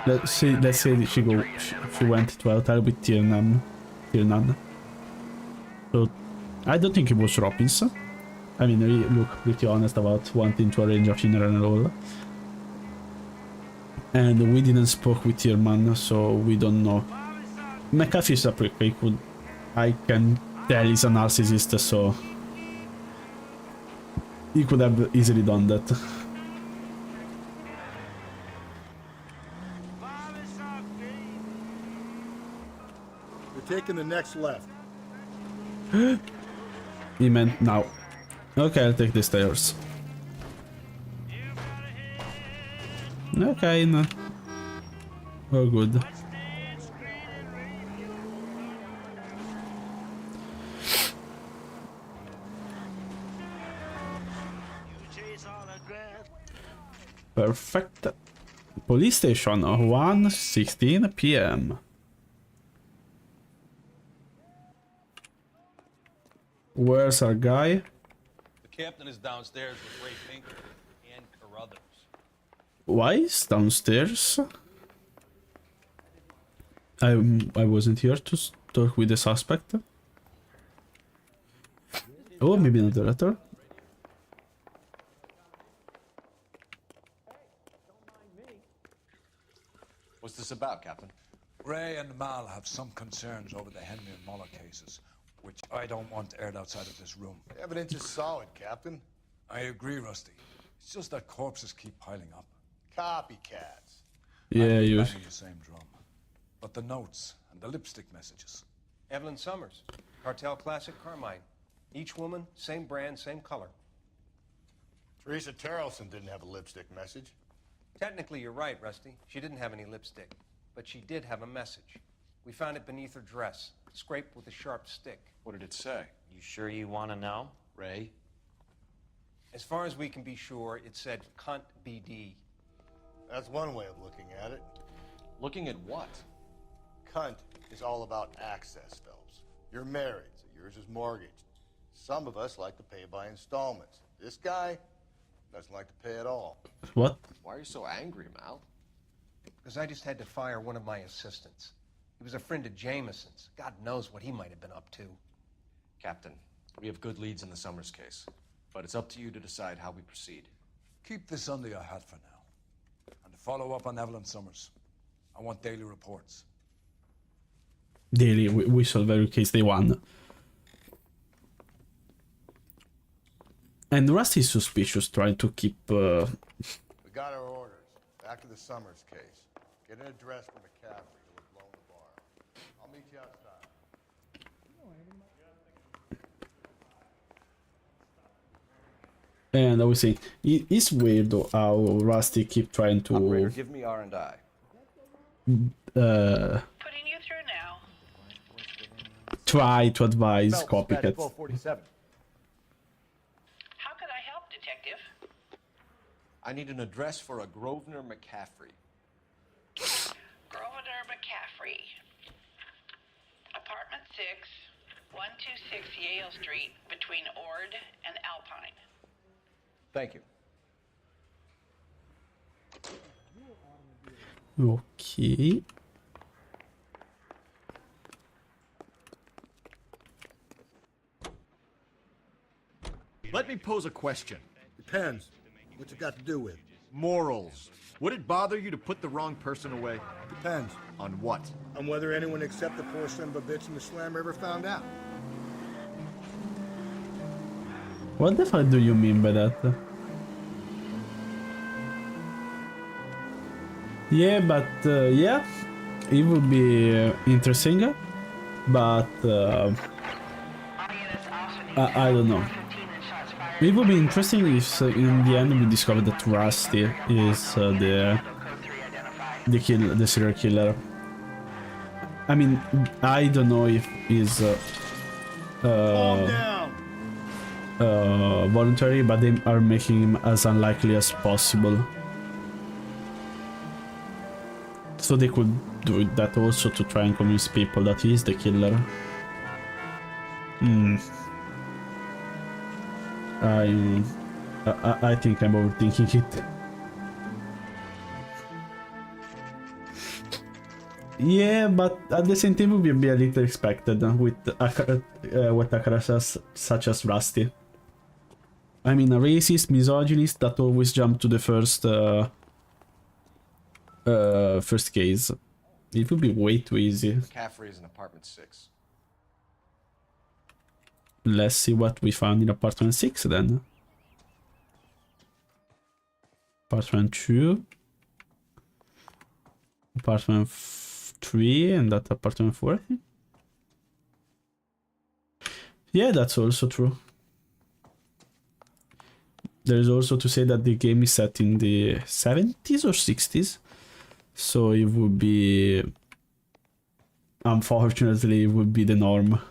Let's say that she went to a hotel with Tiernan. So I don't think it was Robbins. I mean, he looked pretty honest about wanting to arrange a funeral and all. And we didn't spoke with Tiernan, so we don't know. McAfee is a prick. I can tell he's a narcissist, so he could have easily done that. We're taking the next left. He meant now. Okay, I'll take the stairs. Okay, no. Oh, good. Perfect. Police station, 1:16 p.m. Where's our guy? The captain is downstairs with Ray Pinker and Carruthers. Why is downstairs? I wasn't here to talk with the suspect. Oh, maybe not the letter. What's this about, Captain? Ray and Mal have some concerns over the Henry and Muller cases, which I don't want aired outside of this room. The evidence is solid, Captain. I agree, Rusty. It's just that corpses keep piling up. Copycats. Yeah, you. Banging the same drum. But the notes and the lipstick messages. Evelyn Summers, Cartel Classic Carmine. Each woman, same brand, same color. Teresa Terrelson didn't have a lipstick message. Technically, you're right, Rusty. She didn't have any lipstick. but she did have a message. We found it beneath her dress, scraped with a sharp stick. What did it say? You sure you want to know? Ray? As far as we can be sure, it said cunt BD. That's one way of looking at it. Looking at what? Cunt is all about access, Phelps. You're married, so yours is mortgaged. Some of us like to pay by installments. This guy doesn't like to pay at all. What? Why are you so angry, Mal? Because I just had to fire one of my assistants. He was a friend of Jameson's. God knows what he might have been up to. Captain, we have good leads in the Summers case, but it's up to you to decide how we proceed. Keep this under your hat for now. And to follow up on Evelyn Summers, I want daily reports. Daily, we solve every case day one. And Rusty is suspicious, trying to keep... We got our orders. Back to the Summers case. Get an address for McCaffrey who was blown the bar. I'll meet you outside. And I would say, it's weird though, how Rusty keep trying to... Operator, give me R&I. Putting you through now. Try to advise Phelps, copycats. 1247. How could I help, Detective? I need an address for a Grosvenor McCaffrey. Grosvenor McCaffrey. Apartment 6, 126 Yale Street, between Ord and Alpine. Thank you. Okay. Let me pose a question. Depends. What's it got to do with? Morals. Would it bother you to put the wrong person away? Depends. On what? On whether anyone except the poor son of a bitch in the slammer ever found out. What the fuck do you mean by that? Yeah, but yeah, it would be interesting, but I don't know. It would be interesting if in the end we discover that Rusty is the serial killer. I mean, I don't know if he's voluntary, but they are making him as unlikely as possible. So they could do that also to try and convince people that he is the killer. I think I'm overthinking it. Yeah, but at the same time, it would be a little expected with a character such as Rusty. I mean, a racist, misogynist that always jump to the first case. It would be way too easy. McCaffrey is in apartment 6. Let's see what we found in apartment 6 then. Apartment 2. Apartment 3 and that apartment 4, I think. Yeah, that's also true. There's also to say that the game is set in the 70s or 60s. So it would be... Unfortunately, it would be the norm.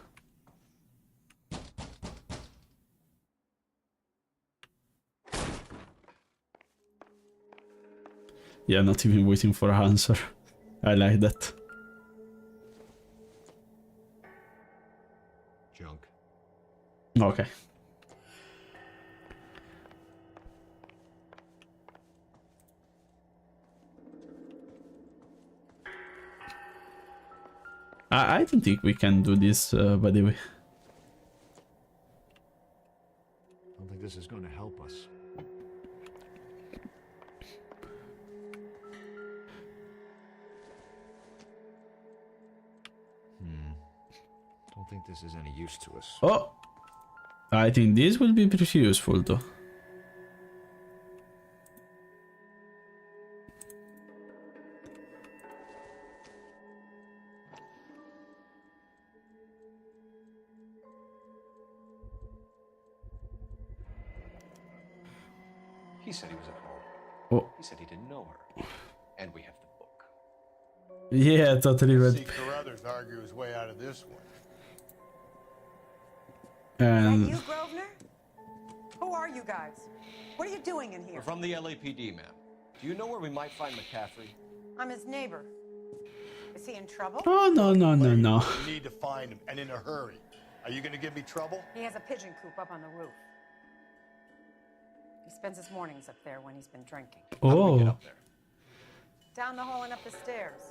Yeah, not even waiting for an answer. I like that. Junk. Okay. I don't think we can do this, by the way. I don't think this is going to help us. Don't think this is any use to us. Oh! I think this will be pretty useful, though. He said he was at home. Oh. He said he didn't know her. And we have the book. Yeah, totally See red. Carruthers argue his way out of this one. And You, Grosvenor? Who are you guys? What are you doing in here? We're from the LAPD, ma'am. Do you know where we might find McCaffrey? I'm his neighbor. Is he in trouble? oh no. We need to find him, and in a hurry. Are you gonna give me trouble? He has a pigeon coop up on the roof. He spends his mornings up there when he's been drinking. How do we get Oh, up there? Down the hall and up the stairs.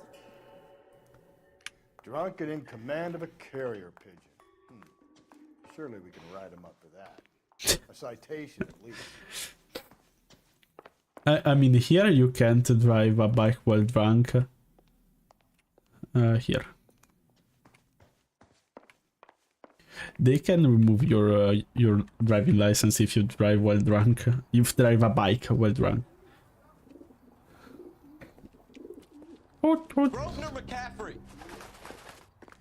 Drunk and in command of a carrier pigeon. Surely we can write him up for that. A citation at least. I mean, here you can't drive a bike while drunk. Here. They can remove your driving license if you drive while drunk. If you drive a bike while drunk. Grosvenor McCaffrey!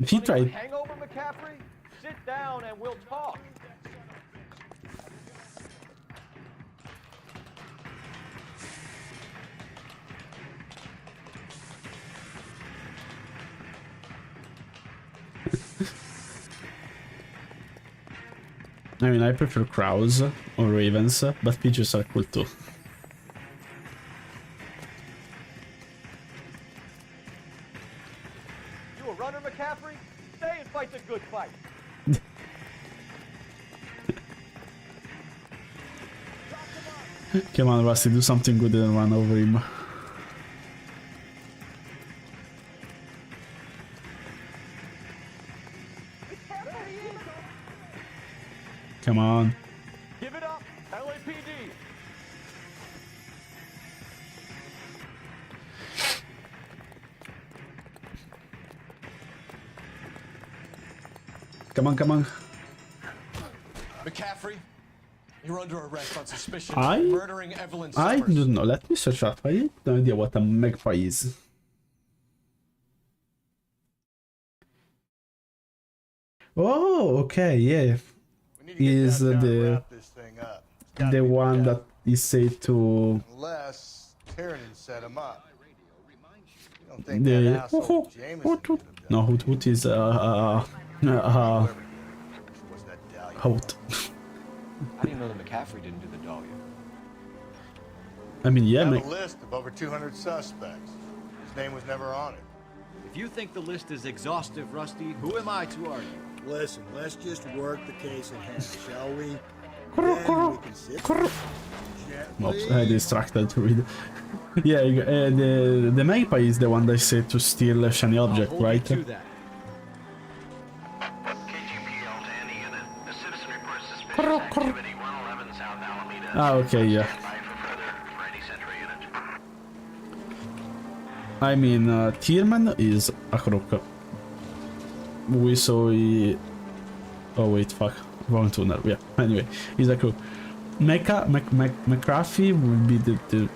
He tried. Hangover, McCaffrey? Sit down and we'll talk. I mean, I prefer crows or ravens, but pigeons are cool too. You a runner, McCaffrey? Stay and fight the good fight. Come on, Rusty, do something good and run over him. Come on. Give it up, LAPD. Come on. McCaffrey, you're under arrest on suspicion I of murdering Evelyn I Summers. don't know. Let me search up. I have no idea what a magpie is. Oh, okay, yeah. Is the one that is said to Unless Tiernan set him up. You don't think that the asshole Jameson no Hoot is Hout. How do you know that McCaffrey didn't do the dog yet? I mean, yeah, I have man. a list of over 200 suspects. His name was never on it. If you think the list is exhaustive, Rusty, who am I to argue? Listen, let's just work the case at hand, shall we? Then we can sit Oops, I distracted to read. Yeah, the magpie is the one that said to steal a shiny object, right? To that. Ah, okay, yeah. I mean, Tierman is a crook. We saw he... Oh wait, fuck. Wrong tuner, yeah. Anyway, he's a crook. McCraffy would be the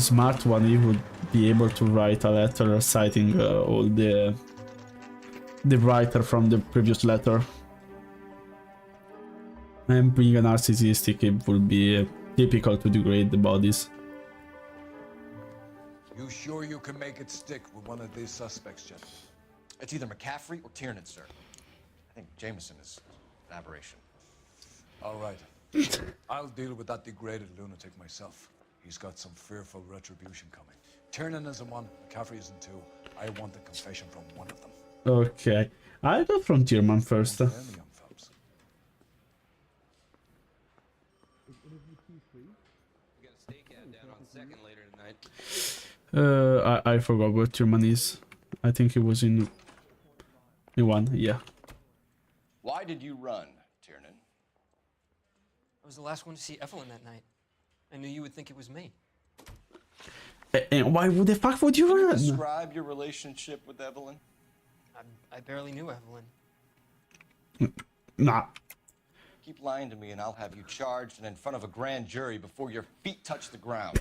smart one. He would be able to write a letter citing all the writer from the previous letter. And being a narcissistic, it would be typical to degrade the bodies. You sure you can make it stick with one of these suspects, gentlemen? It's either McCaffrey or Tiernan, sir. I think Jameson is an aberration. All right. I'll deal with that degraded lunatic myself. He's got some fearful retribution coming. Tiernan isn't one, McCaffrey isn't two. I want a confession from one of them. Okay, I'll go from Tierman first. I forgot what Tierman is. I think it was in one, yeah. Why did you run, Tiernan? I was the last one to see Evelyn that night. I knew you would think it was me. And why would the fuck would you run? Describe your relationship with Evelyn. I barely knew Evelyn. Nah. Keep lying to me and I'll have you charged and in front of a grand jury before your feet touch the ground.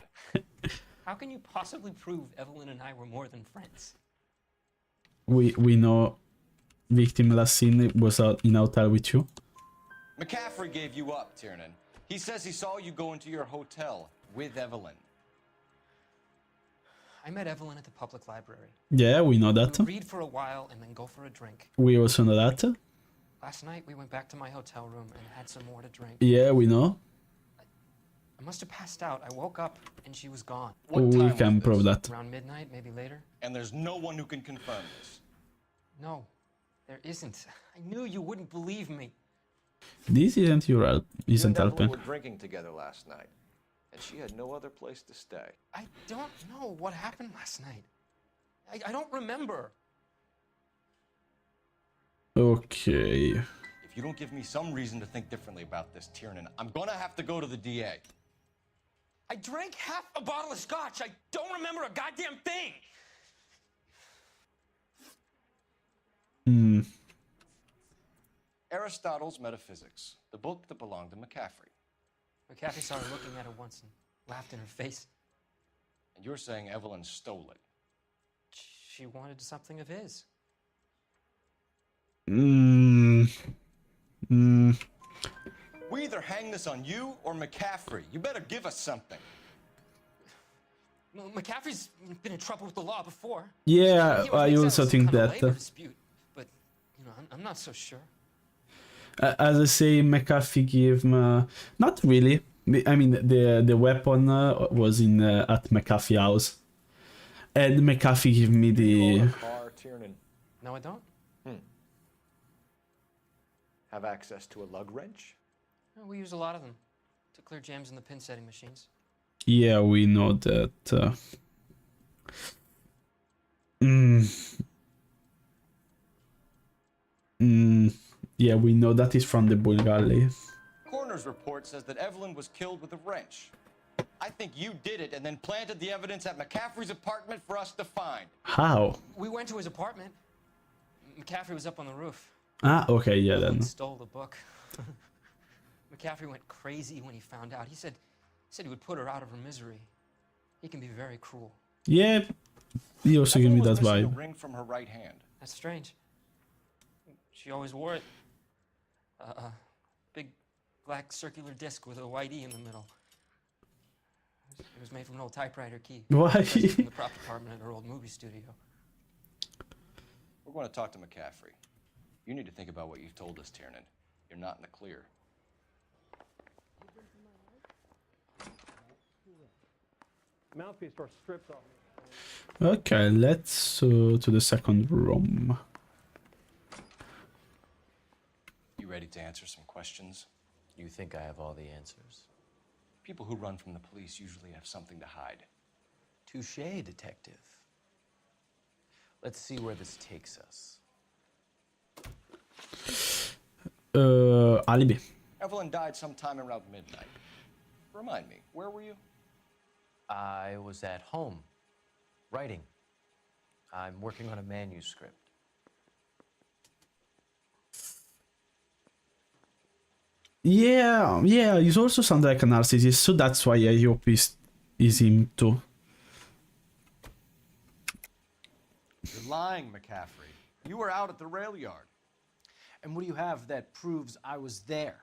How can you possibly prove Evelyn and I were more than friends? We know victim last seen was in a hotel with you. McCaffrey gave you up, Tiernan. He says he saw you go into your hotel with Evelyn. I met Evelyn at the public library. Yeah, we know that. We would read for a while and then go for a drink. We also know that. Last night we went back to my hotel room and had some more to drink. Yeah, we know. I must have passed out. I woke up and she was gone. We can prove that. Around midnight, maybe later. And there's no one who can confirm this. No, there isn't. I knew you wouldn't believe me. This isn't your help. You Isn't and Evelyn helping. were drinking together last night, and she had no other place to stay. I don't know what happened last night. I don't remember. Okay. If you don't give me some reason to think differently about this, Tiernan, I'm gonna have to go to the DA. I drank half a bottle of scotch. I don't remember a goddamn thing. Hmm. Aristotle's Metaphysics, the book that belonged to McCaffrey. McCaffrey saw her looking at her once and laughed in her face. And you're saying Evelyn stole it. She wanted something of his. We either hang this on you or McCaffrey. You better give us something. McCaffrey's been in trouble with the law before. Yeah, He I thinks also was some think kind of that. labor dispute, but I'm not so sure. As I say, McAfee gave not really. I mean, the weapon was in at McAfee house, and McAfee gave me the. Car, Tiernan. No, I don't. Have access to a lug wrench? We use a lot of them to clear jams in the pin setting machines. Yeah, we know that. Yeah, we know that is from the Bull Galley. Coroner's report says that Evelyn was killed with a wrench. I think you did it and then planted the evidence at McCaffrey's apartment for us to find. How? We went to his apartment. McCaffrey was up on the roof. Ah, okay, yeah then. Stole the book. McCaffrey went crazy when he found out. He said he would put her out of her misery. He can be very cruel. Yeah, he also gave me that Missing a vibe. ring from her right hand. That's strange. She always wore it. Big black circular disc with a white E in the middle. It was made from an old typewriter key. Why? From the prop department at her old movie studio. We're going to talk to McCaffrey. You need to think about what you've told us, Tiernan. You're not in the clear. Mouthpiece door stripped off. Okay, let's to the second room. You ready to answer some questions? You think I have all the answers? People who run from the police usually have something to hide. Touché, detective. Let's see where this takes us. Alibi. Evelyn died sometime around midnight. Remind me, where were you? I was at home, writing. I'm working on a manuscript. Yeah, he's also sounds like a narcissist, so that's why I hope is him too. You're lying, McCaffrey. You were out at the rail yard. And what do you have that proves I was there?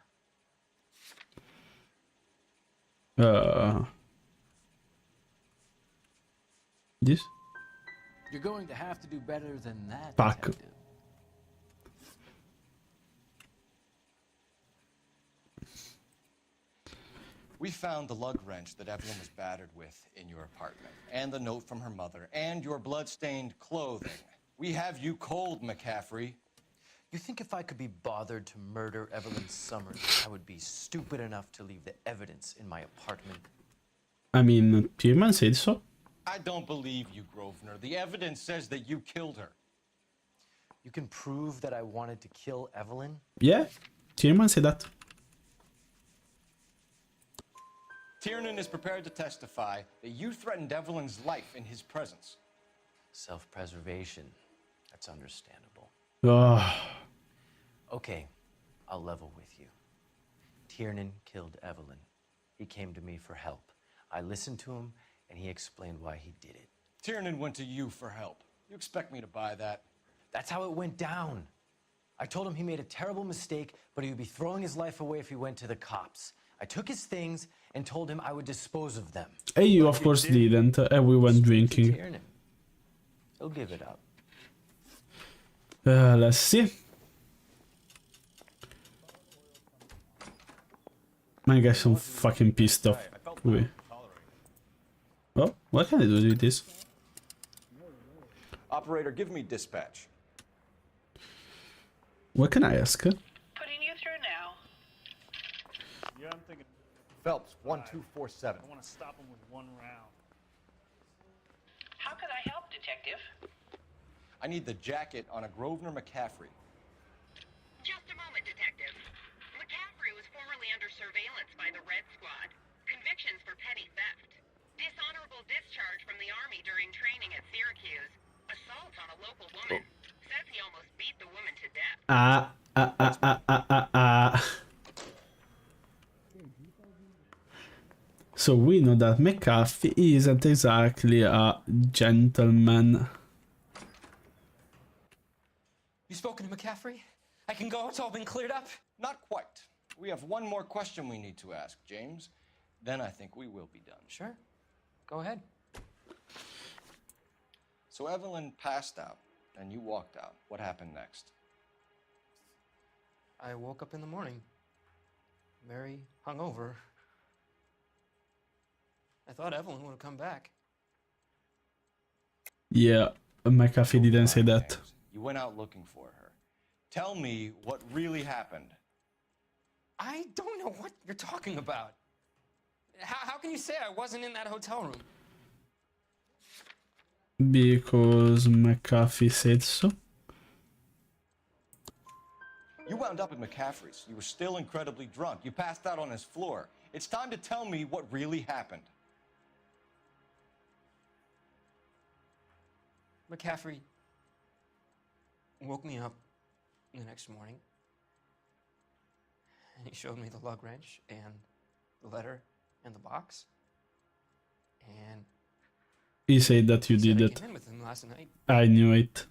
This? You're going to have to do better than that, Fuck. detective. We found the lug wrench that Evelyn was battered with in your apartment, and the note from her mother, and your blood-stained clothing. We have you cold, McCaffrey. You think if I could be bothered to murder Evelyn Summers, I would be stupid enough to leave the evidence in my apartment? I mean, Tierman said so. I don't believe you, Grosvenor. The evidence says that you killed her. You can prove that I wanted to kill Evelyn? Yeah, Tierman said that. Tiernan is prepared to testify that you threatened Evelyn's life in his presence. Self-preservation. That's understandable. Oh. Okay, I'll level with you. Tiernan killed Evelyn. He came to me for help. I listened to him, and he explained why he did it. Tiernan went to you for help. You expect me to buy that? That's how it went down. I told him he made a terrible mistake, but he would be throwing his life away if he went to the cops. I took his things, and told him I would dispose of them. And you, of course, didn't, and we went drinking. He'll give it up. Let's see. I guess I'm fucking pissed off. Wait. Oh, what can I do with this? Operator, give me dispatch. What can I ask? Putting you through now. Yeah, I'm thinking. Phelps, 1247. I want to stop him with one round. How can I help, Detective? I need the jacket on a Grosvenor McCaffrey. Just a moment, Detective. McCaffrey was formerly under surveillance by the Red Squad. Convictions for petty theft. Dishonorable discharge from the Army during training at Syracuse. Assault on a local woman. Says he almost beat the woman to death. So we know that McAfee isn't exactly a gentleman. You spoken to McCaffrey? I can go, it's all been cleared up? Not quite. We have one more question we need to ask, James. Then I think we will be done. Sure. Go ahead. So Evelyn passed out, and you walked out. What happened next? I woke up in the morning, very hungover. I thought Evelyn would have come back. Yeah, McAfee didn't say that. You went out looking for her. Tell me what really happened. I don't know what you're talking about. How can you say I wasn't in that hotel room? Because McAfee said so. You wound up at McCaffrey's. You were still incredibly drunk. You passed out on his floor. It's time to tell me what really happened. McCaffrey woke me up the next morning, and he showed me the lug wrench and the letter and the box, and He said that you did I it. came in with him last night. I knew it.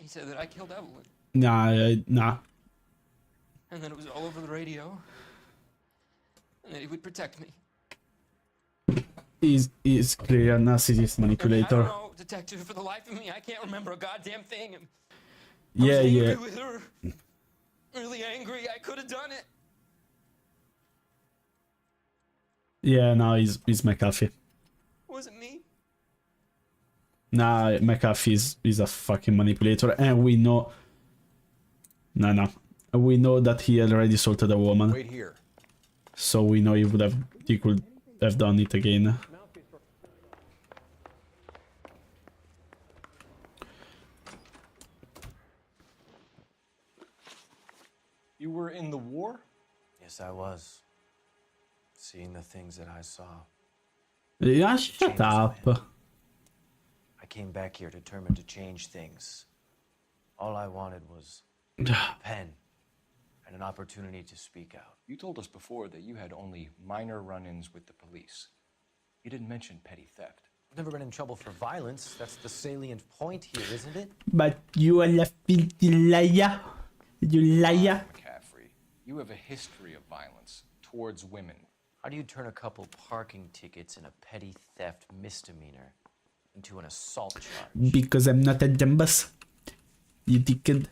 He said that I killed Evelyn, Nah. and that it was all over the radio, and that he would protect me. He's clearly a narcissist I manipulator. don't know, Detective, for the life of me, I can't remember a goddamn thing. I Yeah, was yeah. angry with her. Really angry. I could have done it. Yeah, no, he's McAfee. Wasn't me. Nah, McAfee is a fucking manipulator, and we know. No. We know that he already assaulted a woman. Wait here. So we know he could have done it again. You were in the war? Yes, I was. Seeing the things that I saw. Yeah, shut up. I came back here determined to change things. All I wanted was a pen and an opportunity to speak out. You told us before that you had only minor run-ins with the police. You didn't mention petty theft. I've never been in trouble for violence. That's the salient point here, isn't it? But you are a filthy liar. You liar. McCaffrey, you have a history of violence towards women. How do you turn a couple parking tickets and a petty theft misdemeanor into an assault charge? Because I'm not a dumbass. You dickhead.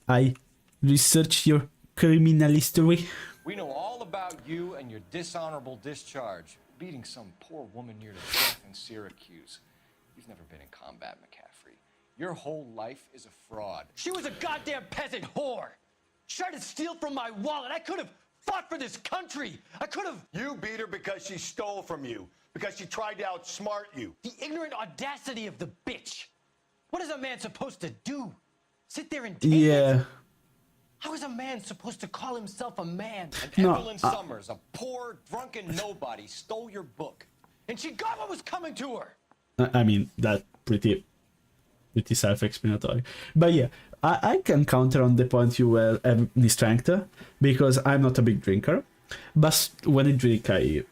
I researched your criminal history. We know all about you and your dishonorable discharge, beating some poor woman near to death in Syracuse. You've never been in combat, McCaffrey. Your whole life is a fraud. She was a goddamn peasant whore. She tried to steal from my wallet. I could have fought for this country. I could have. You beat her because she stole from you, because she tried to outsmart you. The ignorant audacity of the bitch. What is a man supposed to do? Sit there and take Yeah. it? How is a man supposed to call himself a man? And No, Evelyn Summers, a poor, drunken nobody, stole your book. And she got what was coming to her. I mean, that's pretty self-explanatory. But yeah, I can counter on the point you were having strength, because I'm not a big drinker. But when I drink, I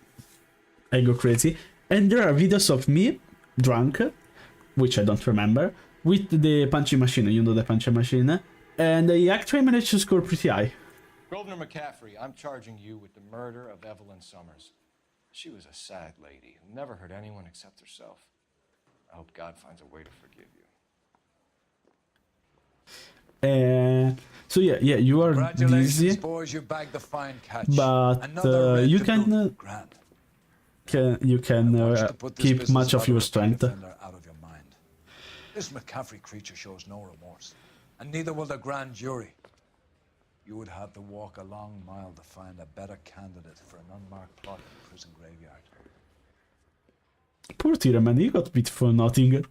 go crazy. And there are videos of me drunk, which I don't remember, with the punching machine, you know, the punching machine. And I actually managed to score pretty high. Grosvenor McCaffrey, I'm charging you with the murder of Evelyn Summers. She was a sad lady who never hurt anyone except herself. I hope God finds a way to forgive you. So yeah, you are dizzy, boys, you bagged the fine catch. but you can keep much of your strength. Out of your mind. This McCaffrey creature shows no remorse, and neither will the grand jury. You would have to walk a long mile to find a better candidate for an unmarked plot in the prison graveyard. Poor Tiedemann, he got beat for nothing.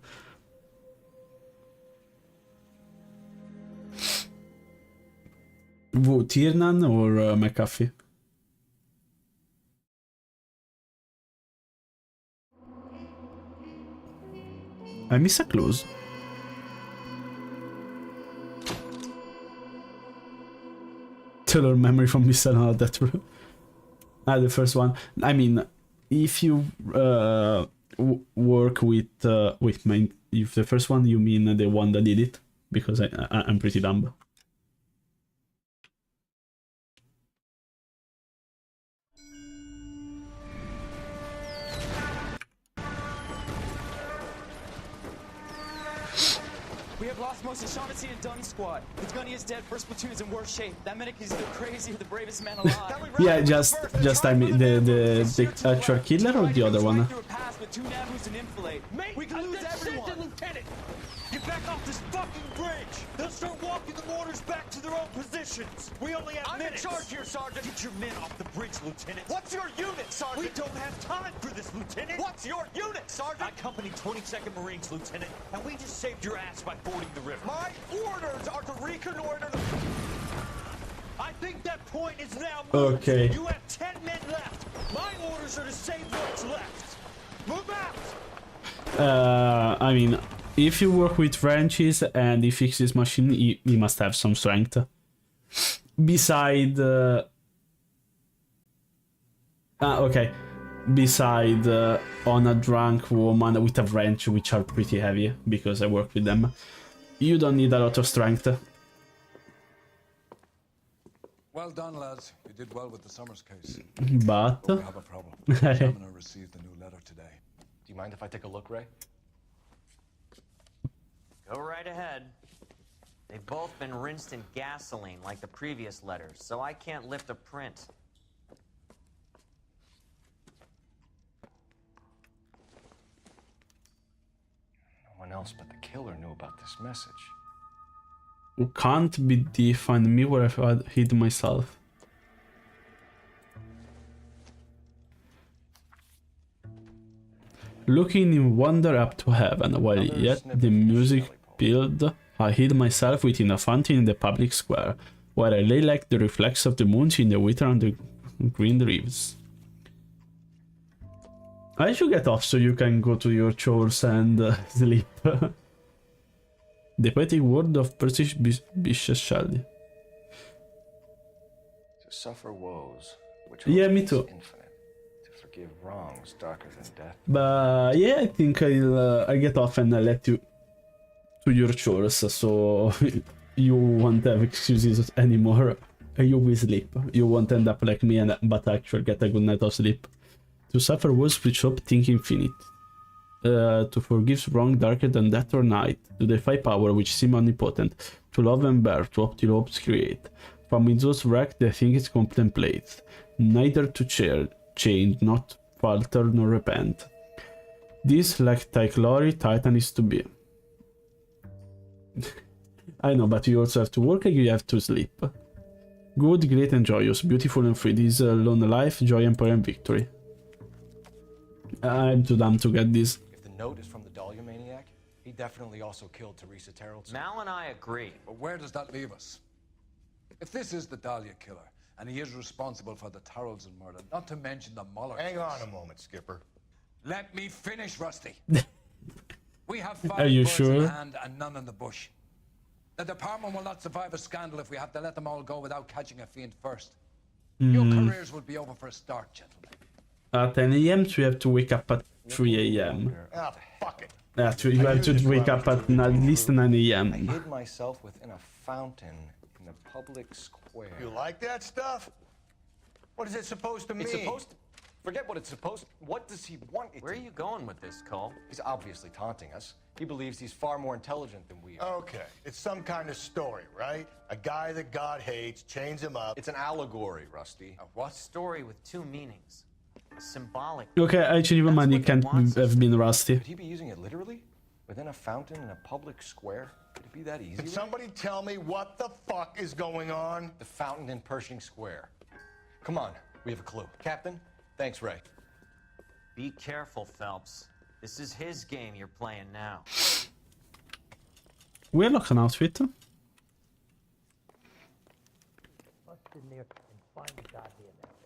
Who, Tiernan or McAfee? I miss a close. Taylor memory from Missile and that the first one. I mean, if you work with if the first one you mean the one that did it, because I'm pretty dumb. We have lost most of Shaughnessy and Dunn's squad. The gunny is dead, first platoon is in worse shape. That medic is either crazy or the bravest man alive. Yeah, just I mean the actual killer or the other one? We can lose everyone. Lieutenant, get back off this fucking bridge. They'll start walking the mortars back to their own positions. We only have minutes. I'm in charge here, Sergeant. Get your men off the bridge, Lieutenant. What's your unit, Sergeant? We don't have time for this, Lieutenant. What's your unit, Sergeant? My company, 22nd Marines, Lieutenant, and we just saved your ass by fording the river. My orders are to reconnoiter the... I think that point is now moved. Okay. You have 10 men left. My orders are to save what's left. Move out! I mean, if you work with wrenches and he fixes machine, he must have some strength. Beside... okay. Beside on a drunk woman with a wrench, which are pretty heavy, because I work with them. You don't need a lot of strength. Well done, lads. You did well with the Summers case. But we have a problem. The examiner received a new letter today. Do you mind if I take a look, Ray? Go right ahead. They've both been rinsed in gasoline like the previous letters, so I can't lift a print. No one else but the killer knew about this message. Can't be defined me where I hid myself. Looking in wonder up to heaven, while yet the music pealed, I hid myself within a fountain in the public square, where I lay like the reflex of the moon in the winter on the green leaves. I should get off so you can go to your chores and sleep. The poetic word of Percy Bysshe Shelley. To suffer woes, which yeah, me too. Infinite, to forgive wrongs darker than death. But yeah, I think I'll get off and I'll let you to your chores, so you won't have excuses anymore. You will sleep. You won't end up like me, but actually get a good night of sleep. To suffer woes which hope think infinite. To forgive wrong darker than death or night, to defy power which seem omnipotent, to love and bear, to hope till hopes create. From those wreck the things contemplate, neither to change, not falter nor repent. This like thy glory Titan is to be. I know, but you also have to work and you have to sleep. Good, great and joyous, beautiful and free, this lone life, joy, empire and victory. I'm too dumb to get this. If the note is from the Dahlia maniac, he definitely also killed Teresa Terrell. Mal and I agree. But where does that leave us? If this is the Dahlia killer, and he is responsible for the Tarrelson murder, not to mention the Muller Hang case. on a moment, Skipper. Let me finish, Rusty. We have Are 5 you birds sure? in hand and none in the bush. The department will not survive a scandal if we have to let them all go without catching a fiend first. Your careers will be over for a start, gentlemen. At 10 AM, so you have to wake up at 3 AM. Ah, fuck it. Yeah, you have to wake up at least 9 I AM. hid myself within a fountain in in a public square. You like that stuff? What is it supposed to mean? It's supposed to... Forget what it's supposed... What does he want it Where are to you going with this, Cole? He's obviously taunting us. He believes he's far more intelligent than we are. Okay, it's some kind of story, right? A guy that God hates, chains him up. It's an allegory, Rusty. A what? Story with two meanings. A symbolic. Okay, actually, the money can't have been Rusty. Could he be using it literally? Within a fountain in a public square? Could it be that easy? Can somebody tell me what the fuck is going on? The fountain in Pershing Square. Come on, we have a clue. Captain, thanks, Ray. Be careful, Phelps. This is his game you're playing now. We're like an outfit. Bust in there and find the goddamn evidence.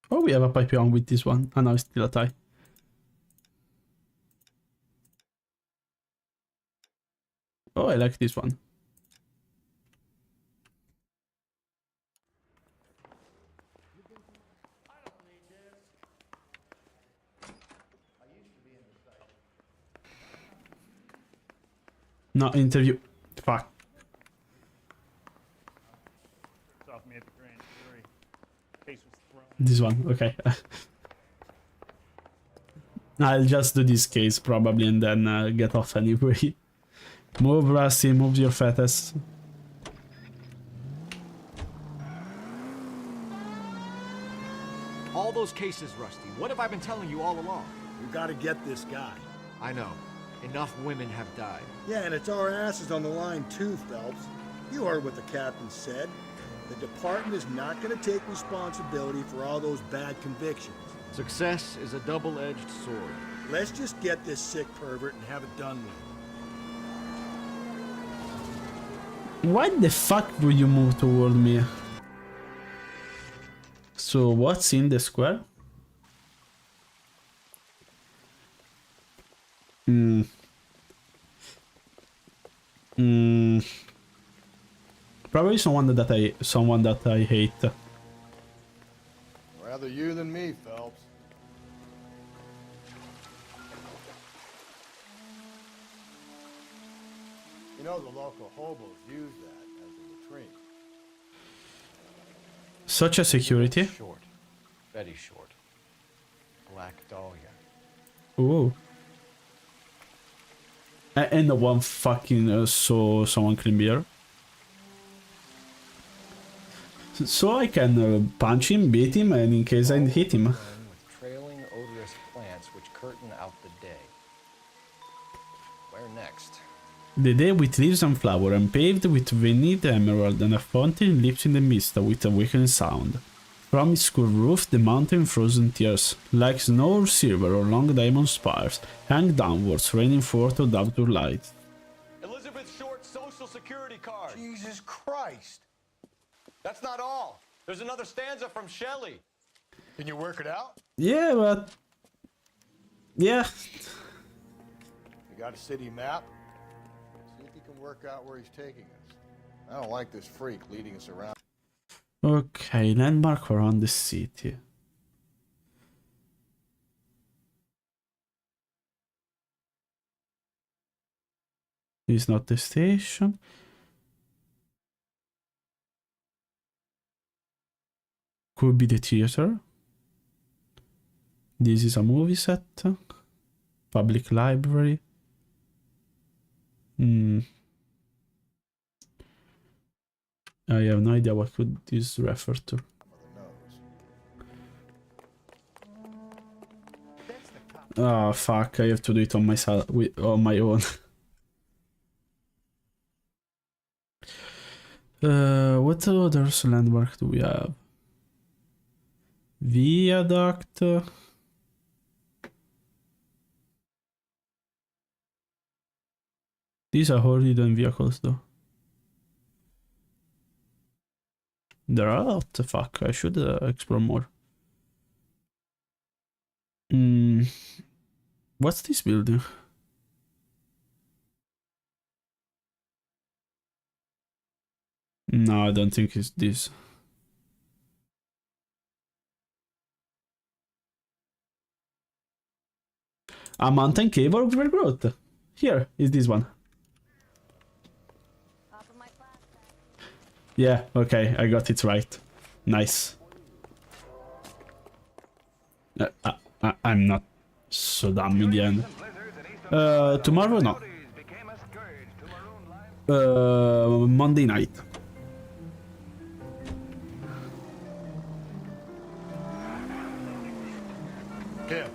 Oh, we have a pipe on with this one. And now it's still a tie. Oh, I like this one. No, interview. Fuck. This one, okay. I'll just do this case probably and then get off anyway. Move, Rusty, move your fat ass. All those cases, Rusty. What have I been telling you all along? You gotta get this guy. I know. Enough women have died. Yeah, and it's our asses on the line too, Phelps. You heard what the captain said. The department is not gonna take responsibility for all those bad convictions. Success is a double-edged sword. Let's just get this sick pervert and have it done with. Why the fuck would you move toward me? So what's in the square? Probably someone that I hate. Rather you than me, Phelps. You know the local hobos use that as a latrine. Such a security. Short. Very short. Black Dahlia. Ooh. And the one fucking saw someone clean beer. So I can punch him, beat him, and in case I hit him. With trailing odorous plants which curtain out the day. Where next? The day with leaves and flower, and paved with veneered emerald, and a fountain leaps in the mist with a waking sound. From its curved roof, the mountain frozen tears, like snow or silver or long diamond spires, hang downwards, raining forth of outdoor light. Elizabeth Short's social security card. Jesus Christ! That's not all. There's another stanza from Shelley. Can you work it out? Yeah, but... yeah. You got a city map? See if you can work out where he's taking us. I don't like this freak leading us around. Okay, landmark around the city. It's not the station. Could be the theater. This is a movie set. Public library. I have no idea what could this refer to. Oh fuck, I have to do it on myself, on my own. What other landmark do we have? Viaduct. These are all hidden vehicles though. There are a lot. Fuck, I should explore more. What's this building? No, I don't think it's this. A mountain cave or overgrowth? Here is this one. Yeah, okay, I got it right. Nice. I'm not so dumb in the end. Tomorrow, no. Monday night. Him.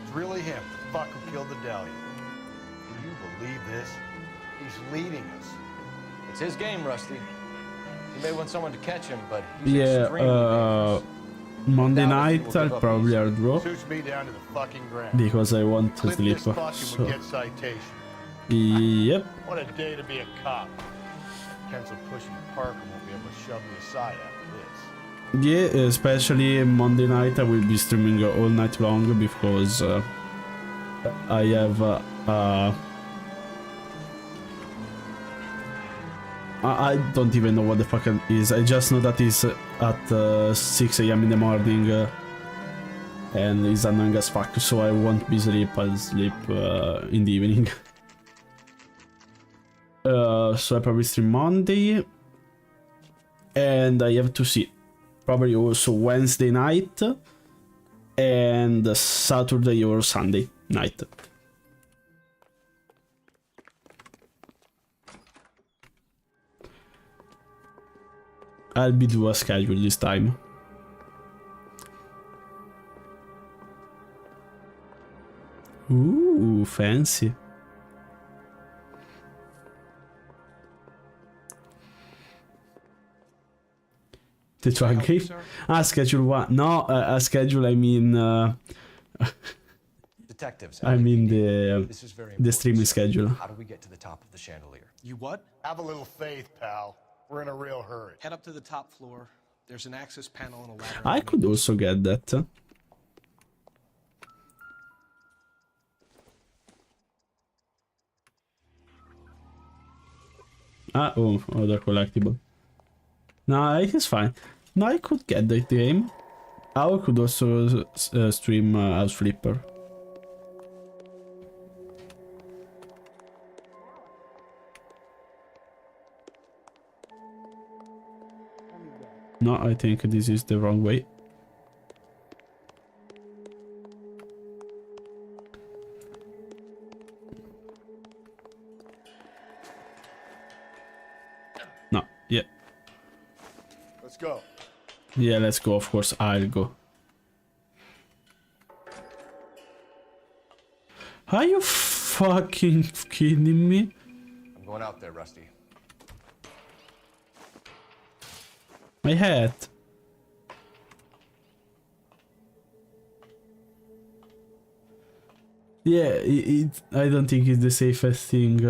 It's really him, the fuck who killed the Dahlia. Do you believe this? He's leading us. It's his game, Rusty. He may want someone to catch him, but he's Yeah, extremely dangerous. Monday night I'll probably draw Suits me down to the fucking ground. because I want to Clip sleep. this fucking So, would get citation. yep. What a day to be a cop. Pencil pushing Parker won't be able to shove me aside after this. Yeah, especially Monday night I will be streaming all night long because I have I don't even know what the fuck it is. I just know that it's at 6 AM in the morning and it's annoying as fuck, so I won't be sleep. I'll sleep in the evening. So I probably stream Monday and I have to see probably also Wednesday night and Saturday or Sunday night. I'll be do a schedule this time. Ooh, fancy. The track game? Ah, schedule one. No, a schedule, I mean... Detectives. I mean This is very the streaming schedule. How do we get to the top of the chandelier? You what? Have a little faith, pal. We're in a real hurry. Head up to the top floor. There's an access panel and a ladder. I could also get that. Oh, other collectible. No, it is fine. No, I could get that game. I could also stream House Flipper. No, I think this is the wrong way. No, yeah. Let's go. Yeah, let's go, of course, I'll go. Are you fucking kidding me? I'm going out there, Rusty. My hat. Yeah, I don't think it's the safest thing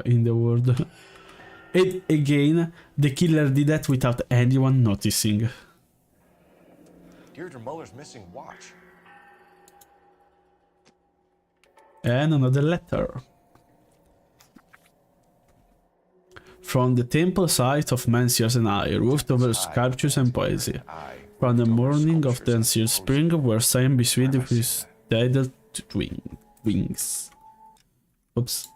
in the world. And again, the killer did that without anyone noticing. Deirdre Muller's missing watch. And another letter. From the temple site of Mensias and I, roofed over sculptures and poesy. From the morning of the ancient spring, where Siam besweet his dead wings. Oops.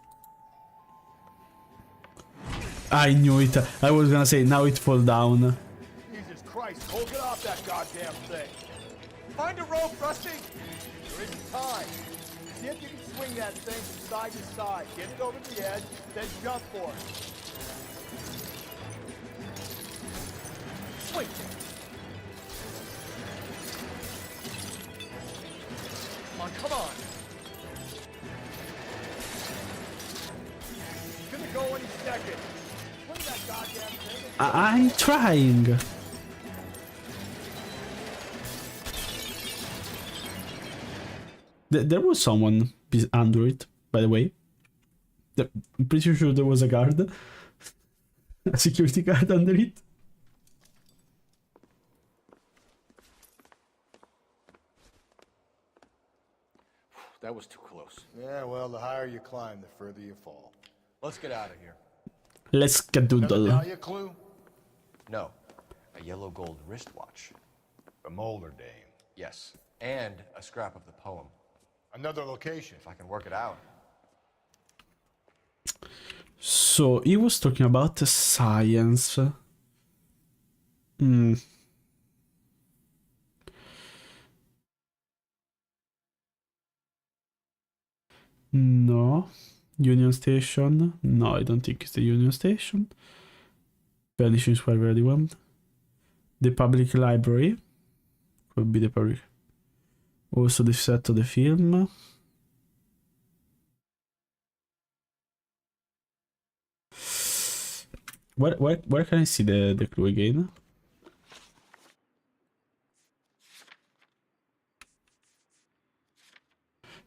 I knew it. I was gonna say, now it fall down. Jesus Christ, hold it off that goddamn thing. Find a rope, Rusty. There isn't time. See if you can swing that thing from side to side. Get it over the edge, then jump for it. Swing. Come on. It's gonna go any second. Swing that goddamn thing. I'm trying. There was someone under it, by the way. I'm pretty sure there was a guard. A security guard under it. That was too close. Yeah, well, the higher you climb, the further you fall. Let's get out of here. Let's skedoodle. Dahlia clue? No. A yellow gold wristwatch. A Mulder dame. Yes. And a scrap of the poem. Another location. If I can work it out. So he was talking about science. No. Union Station? No, I don't think it's the Union Station. Vanishing Square very well. The public library. Could be the public. Also the set of the film. Where can I see the clue again?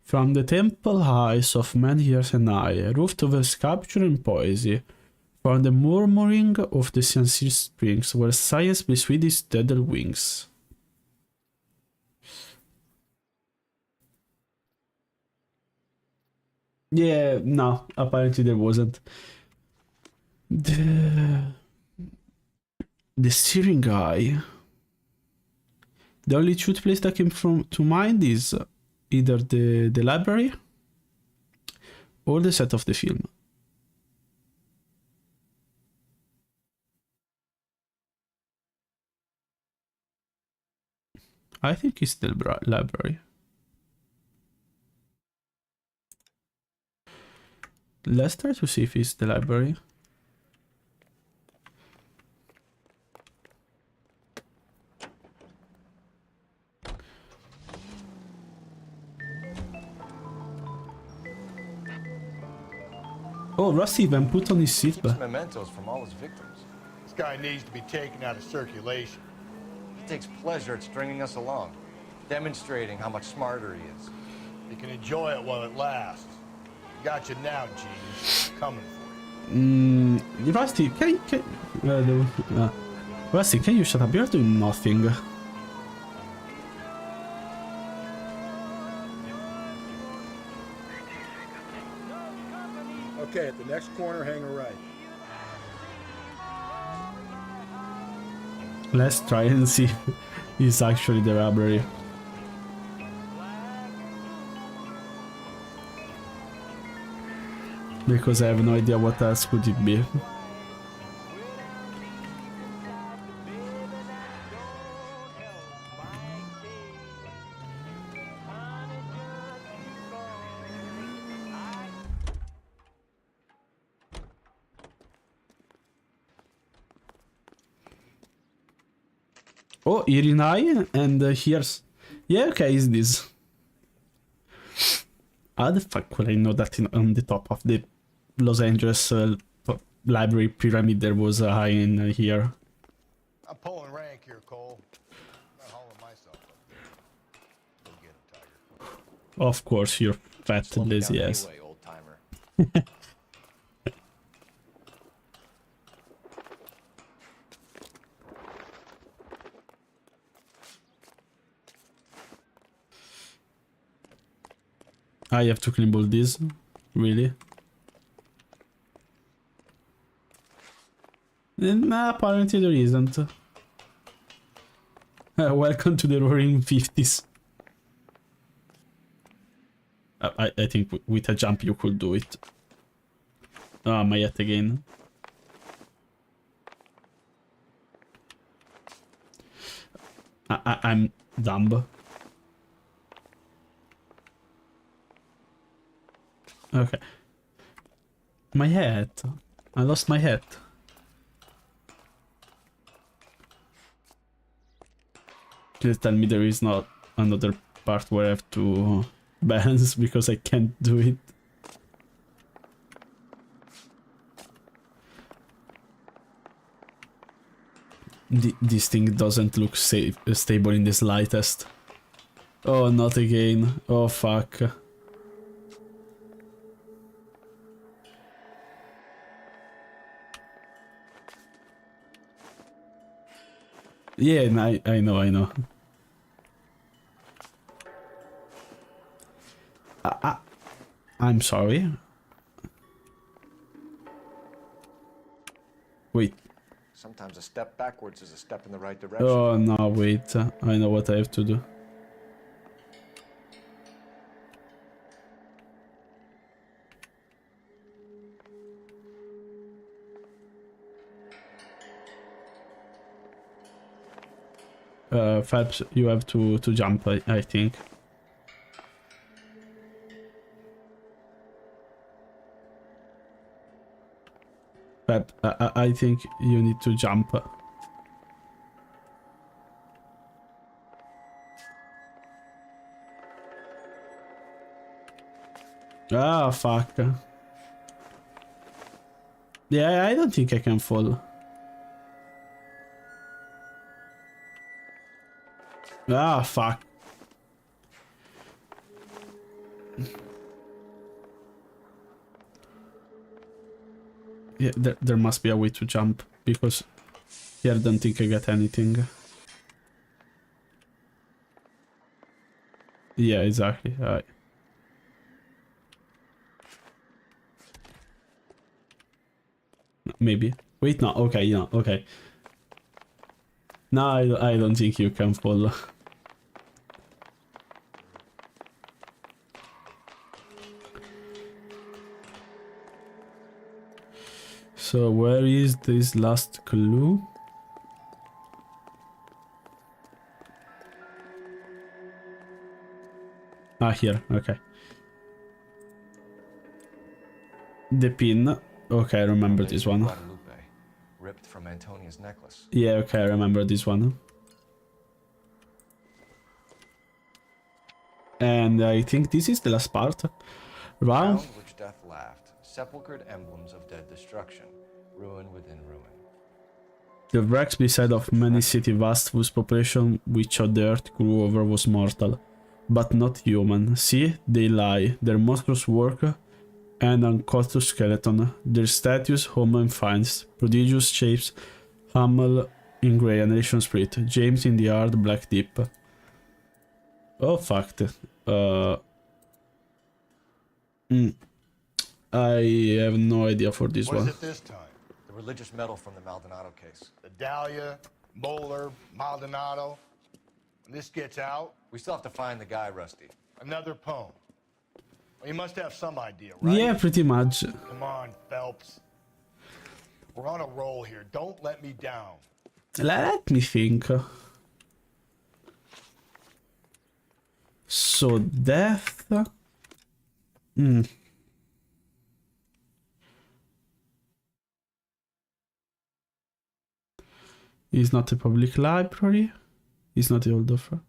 From the temple heights of many years and I, roofed over sculpture and poesy, from the murmuring of the sincere springs, where science plays with its tether wings. Yeah, no, apparently there wasn't. The steering guy. The only two place that came to mind is either the library or the set of the film. I think it's the library. Let's try to see if it's the library. Oh, Rusty even put on his seatbelt. Mementos from all his victims. This guy needs to be taken out of circulation. He takes pleasure at stringing us along, demonstrating how much smarter he is. You can enjoy it while it lasts. Got you now, genius. Coming for you. Rusty, Rusty, can you shut up? You're doing nothing. Okay, at the next corner, hang a right. Let's try and see if it's actually the library. Because I have no idea what else could it be. Oh, Irinai and here's... Yeah, okay, is this. How the fuck will I know that on the top of the Los Angeles library pyramid there was a eye in here? I'm pulling rank here, Cole. I'm not hauling myself up. Go get him, Tiger. Of course, you're fat and lazy ass. Anyway, old timer. I have to clean all this? Really? Nah, apparently there isn't. Welcome to the roaring 50s. I think with a jump you could do it. Ah, my yet again. I'm dumb. Okay. My hat. I lost my hat. Please tell me there is not another part where I have to balance because I can't do it. This thing doesn't look stable in the slightest. Oh, not again. Oh, fuck. Yeah, I know. I'm sorry. Wait. Sometimes a step backwards is a step in the right direction. Oh, no, wait. I know what I have to do. Phelps, you have to jump, I think. Phelps, I think you need to jump. Ah, fuck. Yeah, I don't think I can fall. Ah, fuck. Yeah, there must be a way to jump, because here I don't think I get anything. Yeah, exactly. Maybe. Wait, no. Okay, no. Okay. No, I don't think you can fall. So where is this last clue? Ah, here. Okay. The pin. Okay, I remember this one. Guadalupe, ripped from Antonia's necklace. Yeah, okay, I remember this one. And I think this is the last part. Wow. Ground which death laughed, sepulchred emblems of dead destruction, ruin within ruin. The wrecks beside of many city vast whose population which the earth grew over was mortal, but not human. See, they lie, their monstrous work and uncouth skeleton, their statues Homo and finds, prodigious shapes, Hamel in grey, annihilation spirit, James in the hard black deep. Oh fuck. I have no idea for this one. What is it this time? The religious medal from the Maldonado case. The Dahlia, Moeller, Maldonado. When this gets out... We still have to find the guy, Rusty. Another poem. Well, you must have some idea, right? Yeah, pretty much. Come on, Phelps. We're on a roll here. Don't let me down. Let me think. So, death... It's not a public library. It's not the old offer.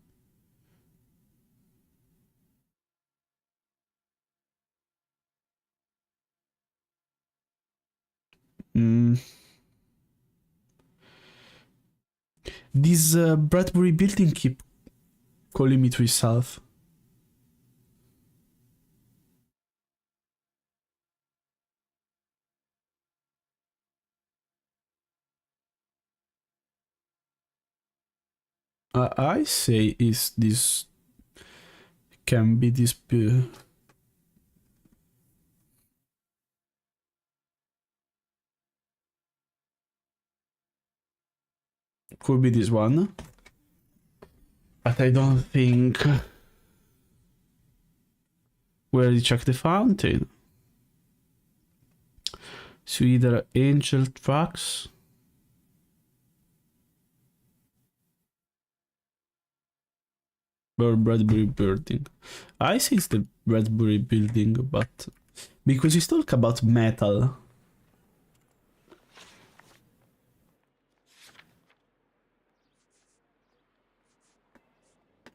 This Bradbury building keep calling me to itself. I say is this can be this could be this one, but I don't think. Where you check the fountain? So either Angel Tracks. Or Bradbury building. I say it's the Bradbury building, but because he's talk about metal.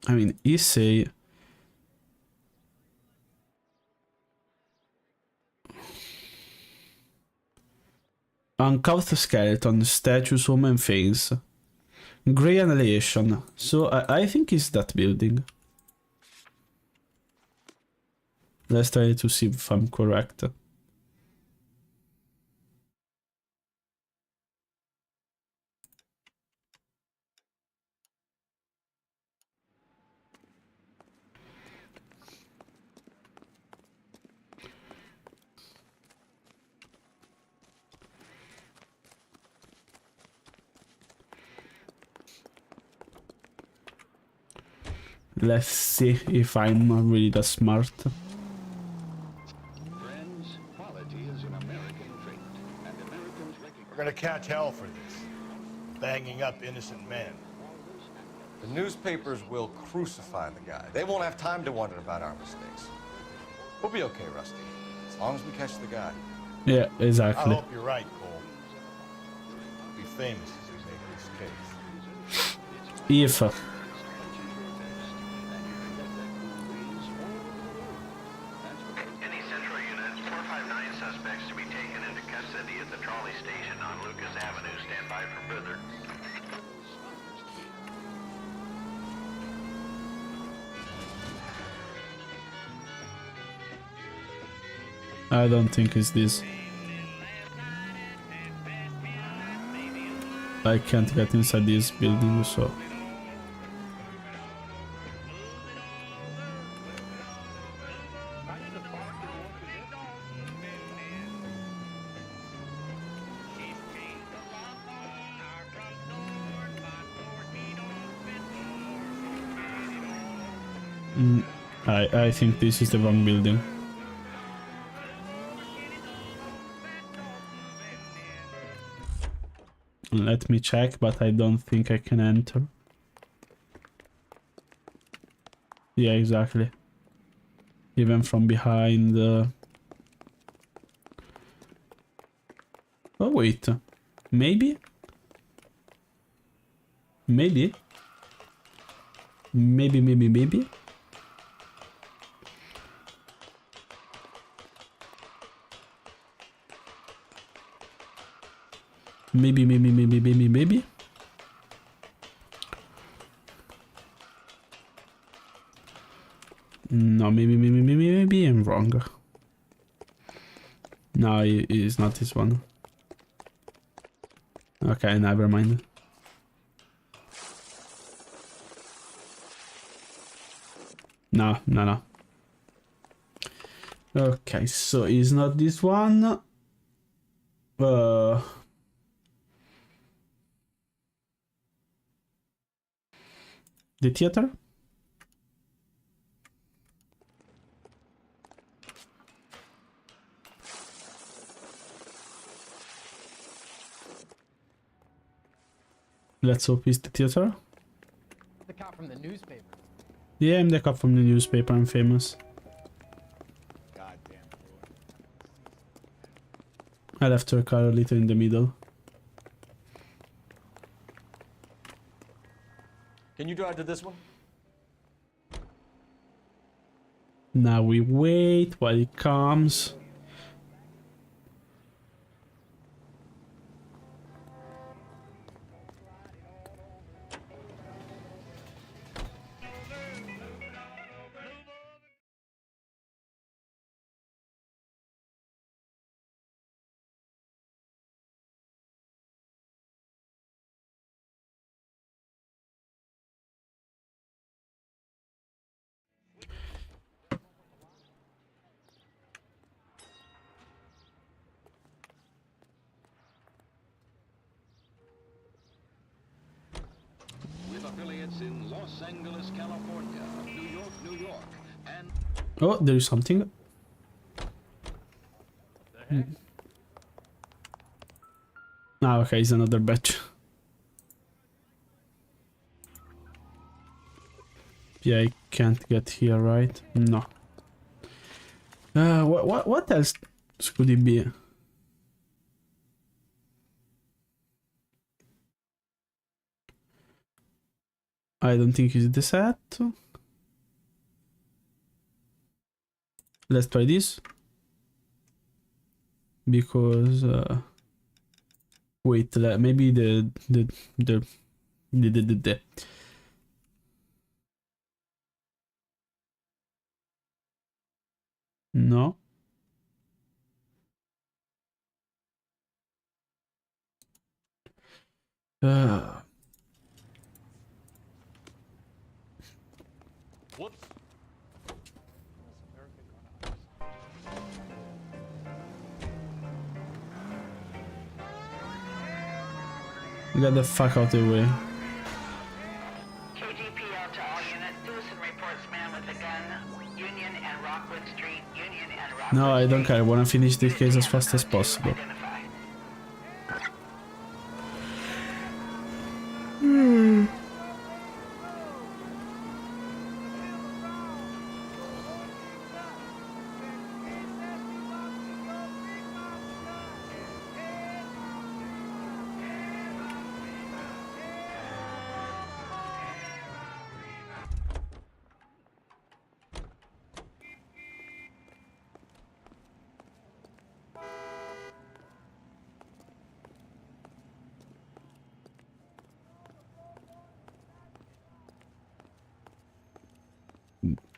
I mean, he say uncouth skeleton, statues, human face. Grey annihilation. So I think it's that building. Let's try to see if I'm correct. Let's see if I'm really that smart. Friends, quality is an American trait, and Americans We're gonna catch hell for this. Banging up innocent men. The newspapers will crucify the guy. They won't have time to wonder about our mistakes. We'll be okay, Rusty, as long as we catch the guy. Yeah, I exactly. hope you're right, Cole. We'll be famous as we make this case. If Any Central units, 459 suspects to be taken into custody at the trolley station on Lucas Avenue. Stand by for further. I don't think it's this. I can't get inside this building, so I think this is the wrong building. Let me check, but I don't think I can enter. Yeah, exactly. Even from behind. Oh wait, maybe? Maybe? Maybe. Maybe. No, maybe I'm wrong. No, it's not this one. Okay, never mind. No. Okay, so it's not this one. The theater? Let's hope it's the theater. The cop from the newspaper. Yeah, I'm the cop from the newspaper. I'm famous. Goddamn. I left her car a little in the middle. Can you drive to this one? Now we wait while it comes. With affiliates in Los Angeles, California, New York, and... Oh, there is something. Ah, okay, it's another batch. Yeah, I can't get here, right? No. What else could it be? I don't think it's the set. Let's try this. Because wait, maybe the no. Whoops. Get the fuck out of the way. KGPL to all units. Lewison reports man with a gun. Union and Rockwood Street. Union and Rockwood No, I don't care. I wanna finish this case as fast as possible.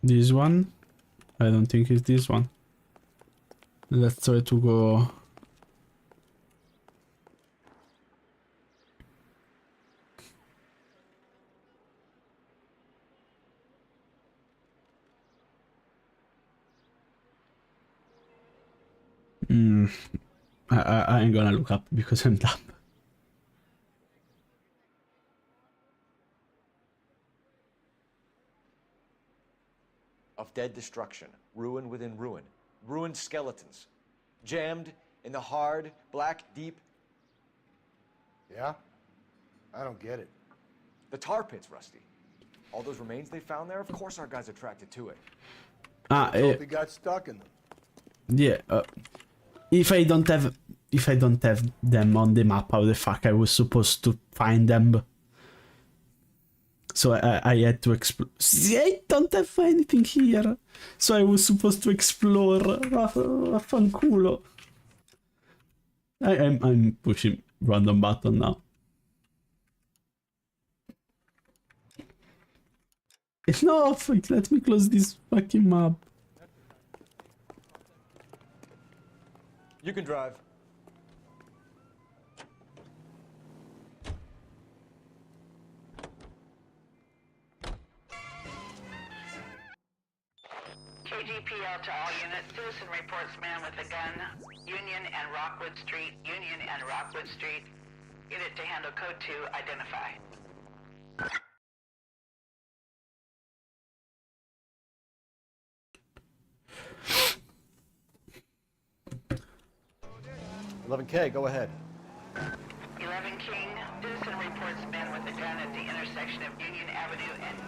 This one? I don't think it's this one. Let's try to go... I ain't gonna look up because I'm dumb. Of dead destruction, ruin within ruin, ruined skeletons, jammed in the hard, black, deep... Yeah? I don't get it. The tar pits, Rusty. All those remains they found there, of course our guys attracted to it. Hope he got stuck in them. Yeah, if I don't have them on the map, how the fuck I was supposed to find them? So I had to explore. See, I don't have anything here, so I was supposed to explore. Fanculo. I'm pushing random button now. No, fuck, let me close this fucking map. You can drive. KGPL to all units. Citizen reports man with a gun. Union and Rockwood Street. Union and Rockwood Street. Unit to handle code 2. Identify. K, go ahead. 11 King. Citizen reports man with a gun at the intersection of Union Avenue and...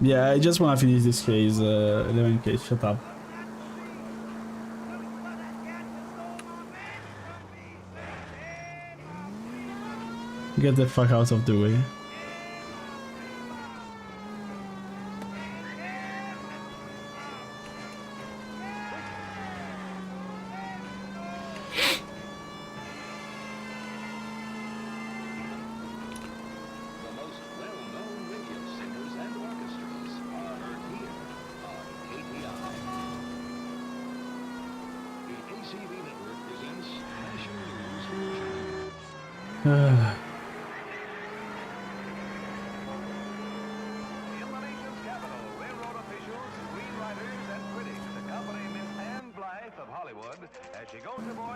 Yeah, I just wanna finish this case. 11K, shut up. Get the fuck out of the way.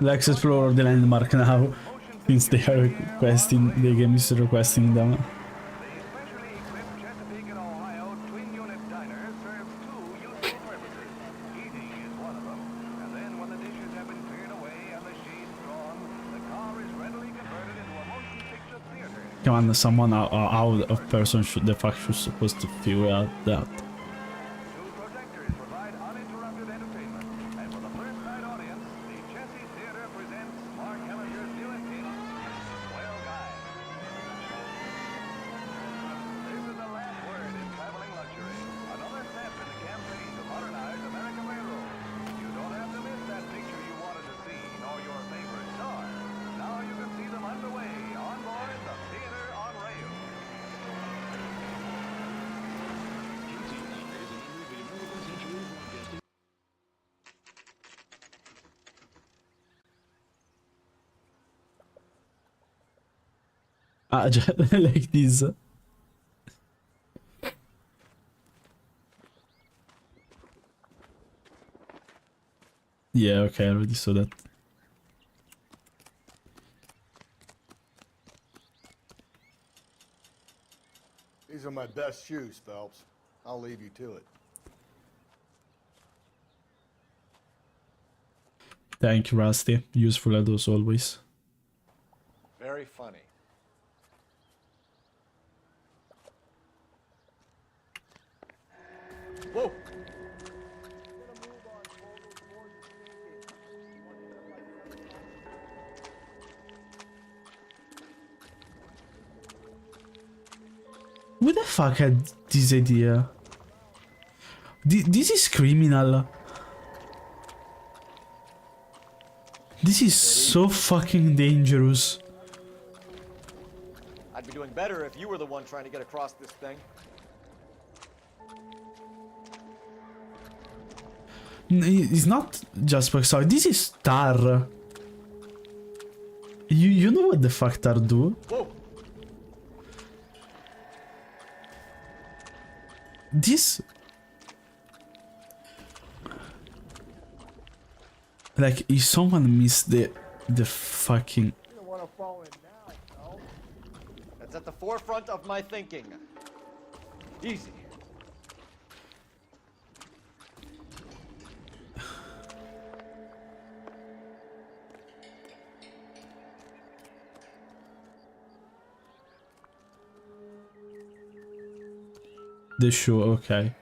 Let's explore the landmark now, since they are requesting, the game is requesting them. Come on, someone how a person should the fuck should supposed to figure out that. Like this. Yeah, okay, I already saw that. These are my best shoes, Phelps. I'll leave you to it. Thank you, Rusty. Useful as always. Very funny. Whoa! Who the fuck had this idea? This is criminal. This is so fucking dangerous. I'd be doing better if you were the one trying to get across this thing. It's not just for sorry. This is Tar. You know what the fuck Tar do? Whoa. This... Like, if someone missed the fucking... You don't want to fall in now, no? That's at the forefront of my thinking. Easy. The shoe, okay.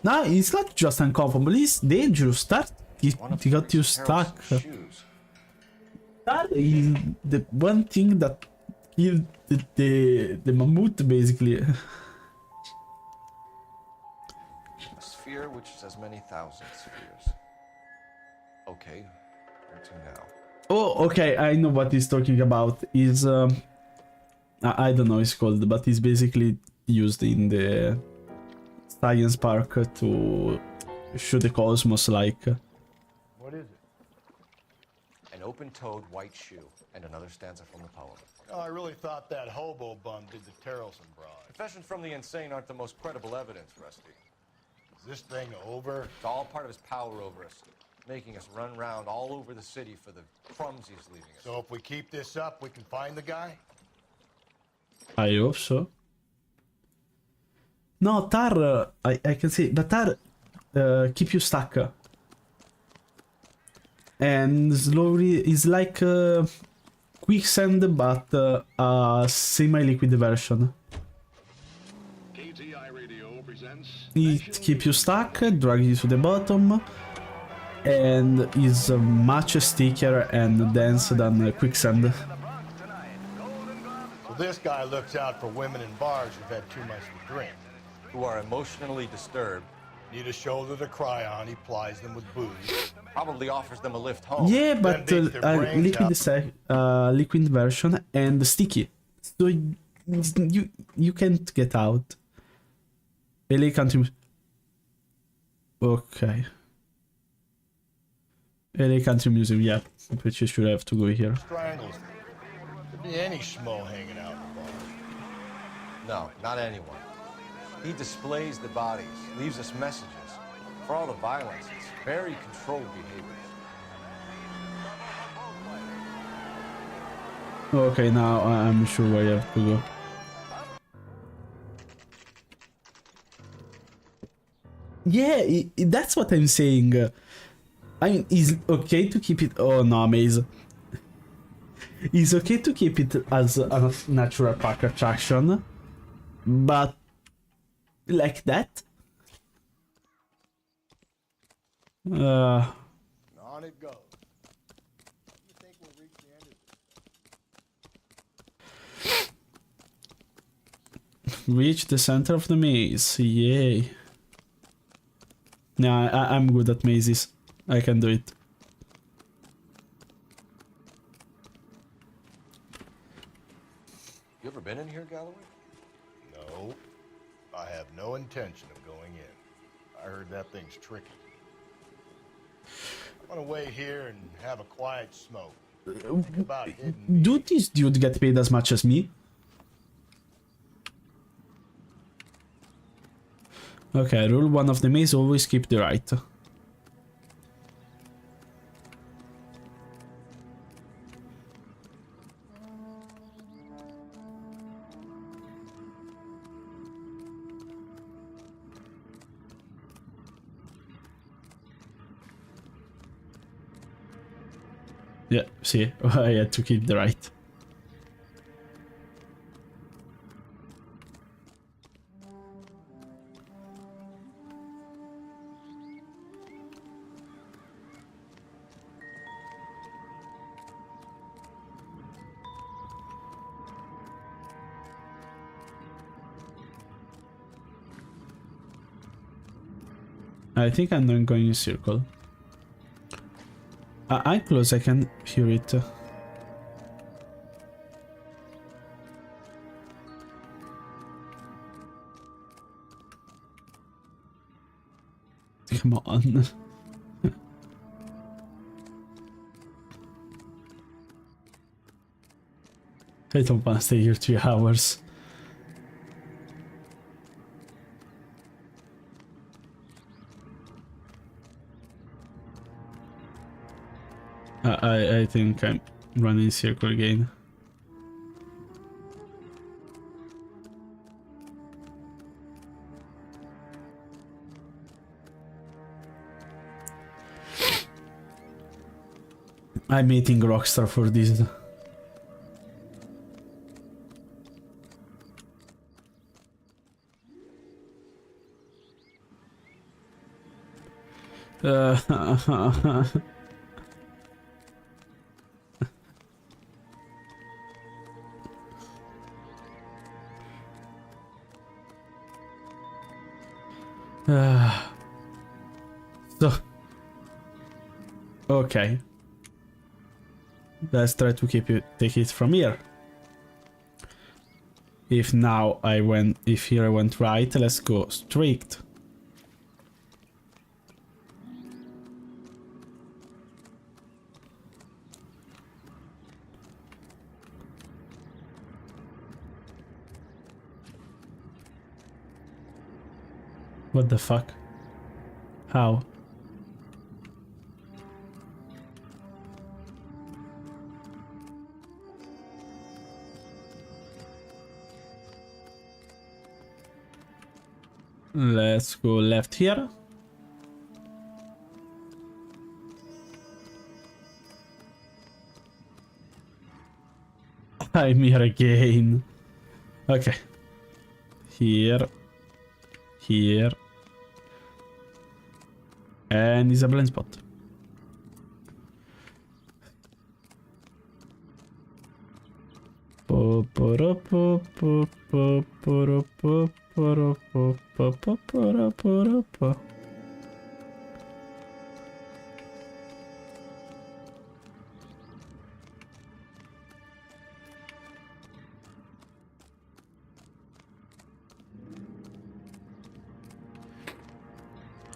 No, it's not just uncomfortable, it's dangerous. That it got you stuck. That is the one thing that killed the mammoth, basically. A sphere which is as many thousand spheres. Okay, where to now? Oh, okay, I know what he's talking about. Is I don't know what it's called, but it's basically used in the science park to show the cosmos, like. What is it? An open-toed white shoe, and another stanza from the poem. Oh, I really thought that hobo bum did the Terrelson broad. Confessions from the insane aren't the most credible evidence, Rusty. Is this thing over? It's all part of his power over us, making us run around all over the city for the crumbs he's leaving us. So if we keep this up, we can find the guy? I hope so. No, Tar, I can see, but Tar keep you stuck. And slowly, it's like quicksand, but a semi-liquid version. It keeps you stuck, drag you to the bottom, and is much stickier and dense than quicksand. So this guy looks out for women in bars who've had too much to drink. Who are emotionally disturbed. Need a shoulder to cry on, he plies them with booze. Probably offers them a lift home. Yeah, but liquid version and sticky. So you can't get out. LA Country... Okay. LA Country Museum, yeah. I'm pretty sure I have to go here. Strangles. Could be any schmo hanging out in the bar. No, not anyone. He displays the bodies, leaves us messages. For all the violence, it's very controlled behavior. Okay, now I'm sure where I have to go. Yeah, that's what I'm saying. I mean, is okay to keep it... Oh no, Maze. It's okay to keep it as a natural park attraction, but like that? On it goes. You think we'll reach the end of this? Reach the center of the maze, yay. Nah, I'm good at mazes. I can do it. You ever been in here, Galloway? No. I have no intention of going in. I heard that thing's tricky. I'm gonna wait here and have a quiet smoke. Think about hidden. Do this dude get paid as much as me? Okay, rule 1 of the maze, always keep the right. Yeah, see, I had to keep the right. I think I'm not going in circle. I'm close, I can hear it. Come on. I don't want to stay here 3 hours. I think I'm running in circle again. I'm meeting Rockstar for this. So, okay. Let's try to take it from here. If here I went right, let's go straight. What the fuck? How? Let's go left here. I'm here again. Okay. Here. Here. And it's a blind spot.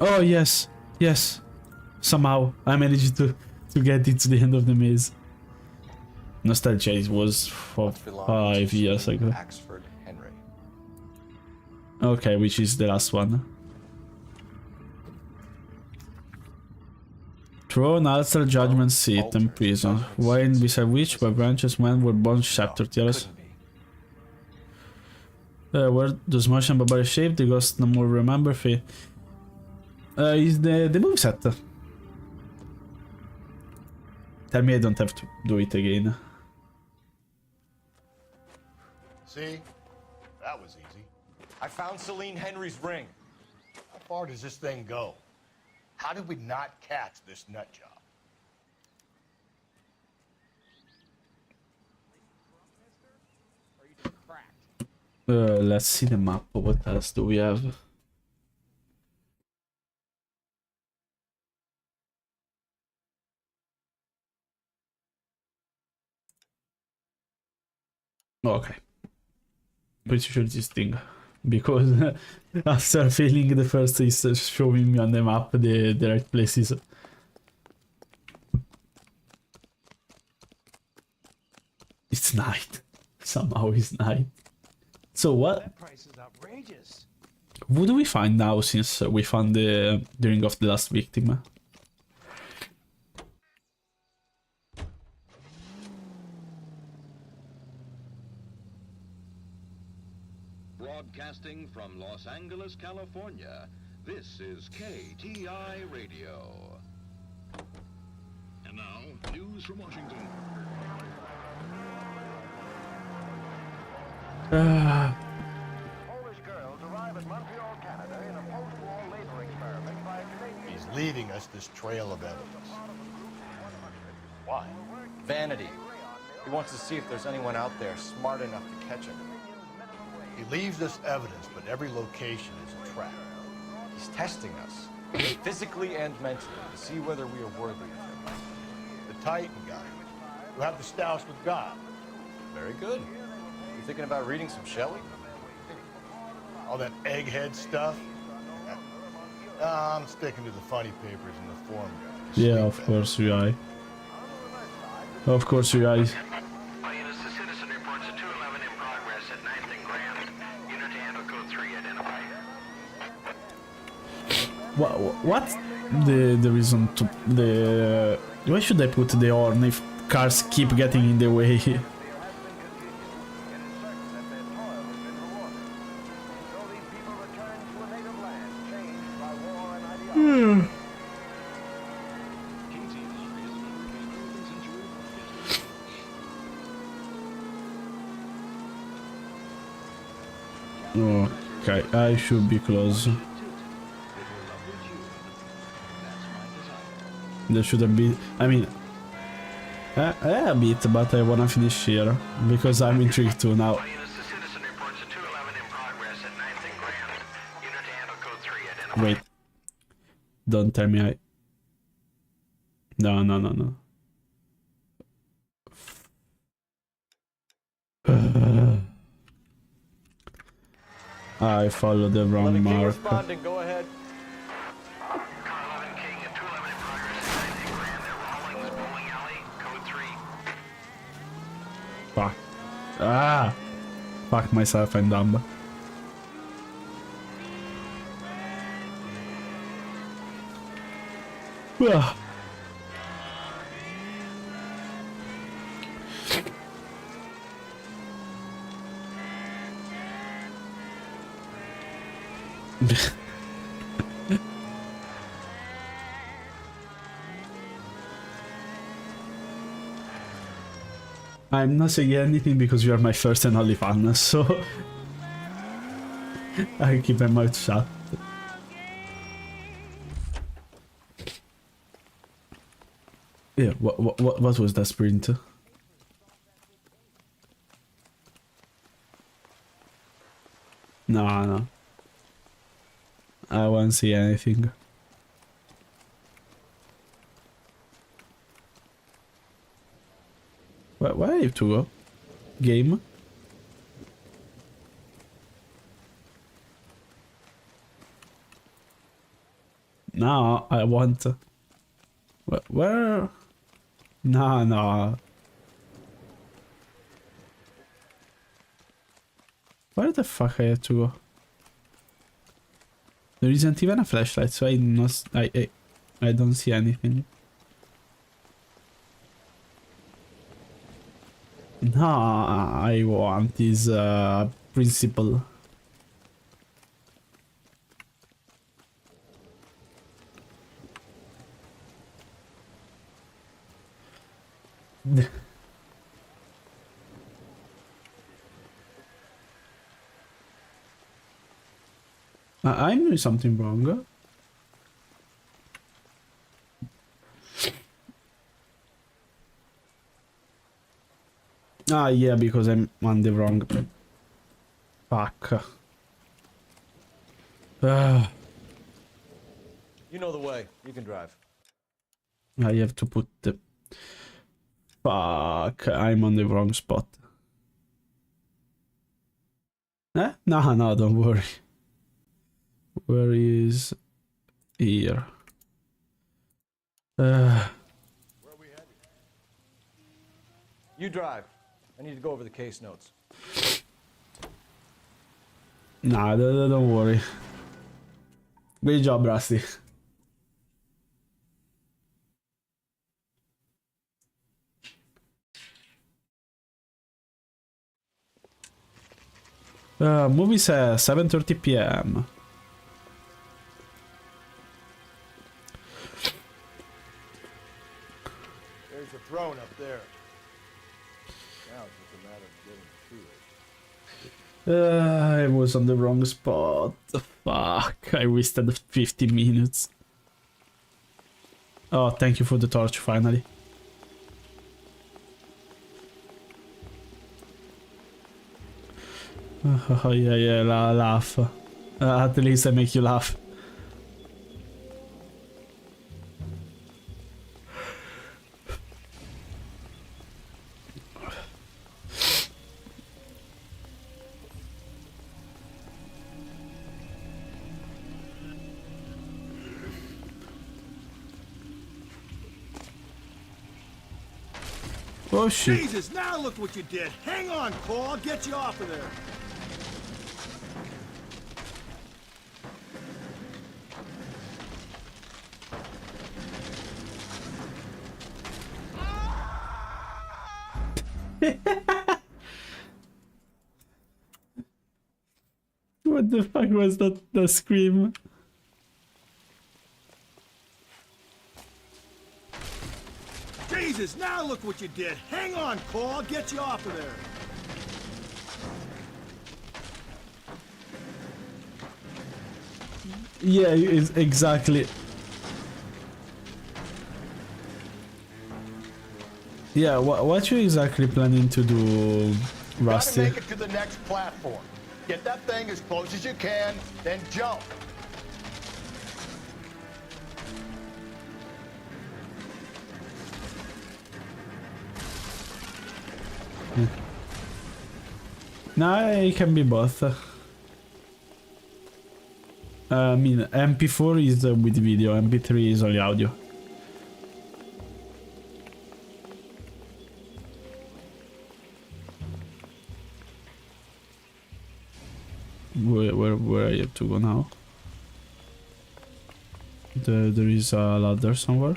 Oh yes, yes. Somehow I managed to get it to the end of the maze. Nostalgia was for 5 years ago. Axford Henry. Okay, which is the last one. Throne, altar, judgment seat, and prison. Wine beside which by branches men were born shattered, yes. Where does motion barbaric shape, the ghost no more remember fate. Is the moveset. Tell me I don't have to do it again. See? That was easy. I found Celine Henry's ring. How far does this thing go? How did we not catch this nut job? Let's see the map. What else do we have? Okay. Pretty sure this thing. Because after failing the first, it's showing me on the map the right places. It's night. Somehow it's night. So what? That price is outrageous. What do we find now since we found the ring of the last victim? Broadcasting from Los Angeles, California, this is KTI Radio. And now, news from Washington. Polish girls arrive at Montreal, Canada in a post-war labor experiment by a Canadian... He's leaving us this trail of evidence. Why? Vanity. He wants to see if there's anyone out there smart enough to catch him. He leaves us evidence, but every location is a trap. He's testing us, physically and mentally, to see whether we are worthy of him. The Titan guy, who have the stoush with God. Very good. You thinking about reading some Shelley? All that egghead stuff? I'm sticking to the funny papers and the forum guys. Yeah, of course, UI. Of course, UI. What the reason to the why should I put the horn if cars keep getting in the way? Okay, I should be close. There shouldn't be. I mean, a bit, but I wanna finish here because I'm intrigued too now. Wait. Don't tell me I. No, no, no, no. I followed the wrong mark. Go ahead. Fuck. Ah! Fuck myself, I'm dumb. Ah. I'm not saying anything because you are my first and only fan, so I keep my mouth shut. Yeah, what was that sprint? No, no. I won't see anything. Where are you to go? Game? No, I want... Where? No, no. Where the fuck I have to go? There isn't even a flashlight, so I don't see anything. No, I want this principle. I'm doing something wrong. Ah, yeah, because I'm on the wrong... Fuck. You know the way. You can drive. I have to put the... Fuck, I'm on the wrong spot. Eh? No, no, don't worry. Where is... Here. You drive. I need to go over the case notes. Nah, don't worry. Great job, Rusty. Movie says 7:30 p.m. There's a throne up there. Now it's just a matter of getting to it. I was on the wrong spot. Fuck, I wasted 50 minutes. Oh, thank you for the torch, finally. Oh, yeah, laugh. At least I make you laugh. Oh shit. Jesus, now look what you did. Hang on, Cole. I'll get you off of there. What the fuck was that? The scream? Jesus, now look what you did. Hang on, Cole. I'll get you off of there. Yeah, it's exactly. Yeah, what you exactly planning to do, Rusty? Gotta make it to the next platform. Get that thing as close as you can, then jump. No, it can be both. I mean, MP4 is with video, MP3 is only audio. Where I have to go now? There is a ladder somewhere.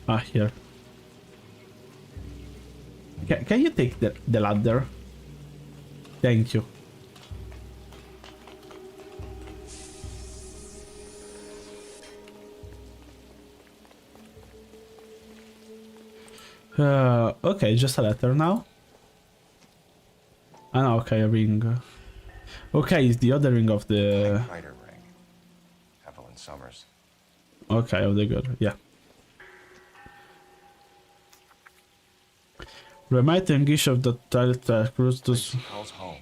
Ah, here. Can you take the ladder? Thank you. Okay, just a letter now. Ah, no, okay, a ring. Okay, it's the other ring of the... Writer ring. Evelyn Summers. Okay, of the girl, yeah. Remind English of the title cruise to... Calls home.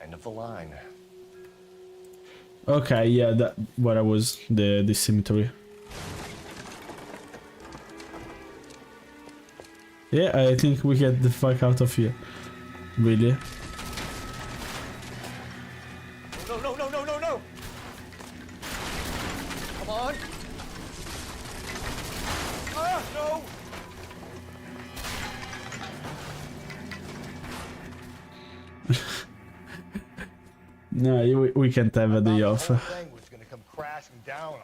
End of the line. Okay, yeah, that where I was, the cemetery. Yeah, I think we get the fuck out of here. Really? No, no, no, no, no, no! Come on! Ah, no! No, we can't have a day off. The whole thing was gonna come crashing down on.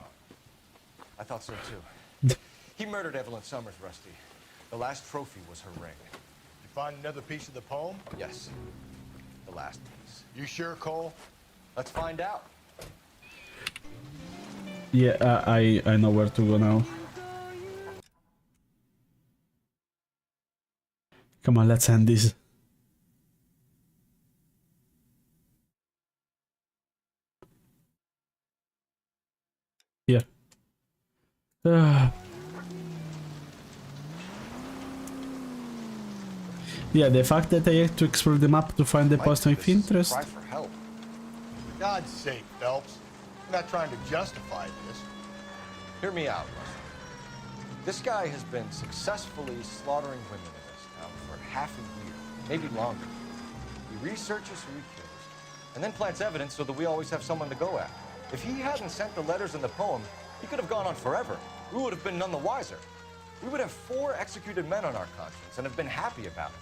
I thought so too. He murdered Evelyn Summers, Rusty. The last trophy was her ring. You find another piece of the poem? Yes. The last piece. You sure, Cole? Let's find out. Yeah, I know where to go now. Come on, let's end this. Here. Yeah, the fact that I had to explore the map to find the post of interest. Cry for help. God's sake, Phelps. I'm not trying to justify this. Hear me out, Rusty. This guy has been successfully slaughtering women in this town for half a year, maybe longer. He researches who he kills, and then plants evidence so that we always have someone to go after. If he hadn't sent the letters in the poem, he could have gone on forever. We would have been none the wiser. We would have 4 executed men on our conscience and have been happy about it.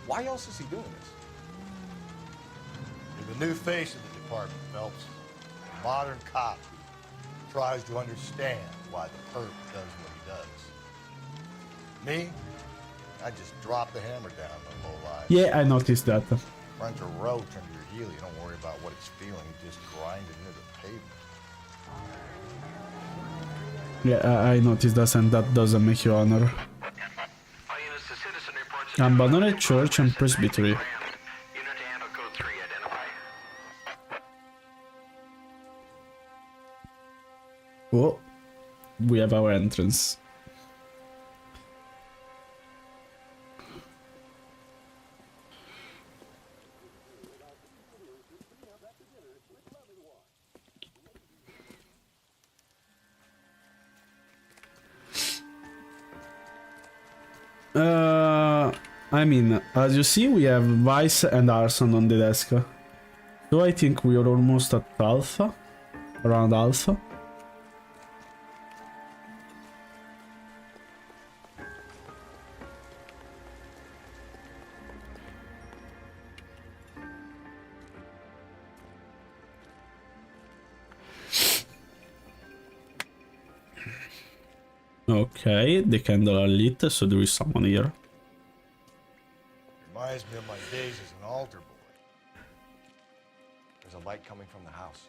Why else is he doing this? You're the new face of the department, Phelps. A modern cop who tries to understand why the perp does what he does. Me? I just drop the hammer down on low life. Yeah, I noticed that. Runs a roach under your heel. You don't worry about what it's feeling. You just grind it into the pavement. Yeah, I noticed that, and that doesn't make you honor. Abandon a church and presbytery. Oh, we have our entrance. I mean, as you see, we have Vice and Arson on the desk. So I think we are almost at Alpha. Around Alpha. Okay, the candle are lit, so there is someone here. Reminds me of my days as an altar boy. There's a light coming from the house.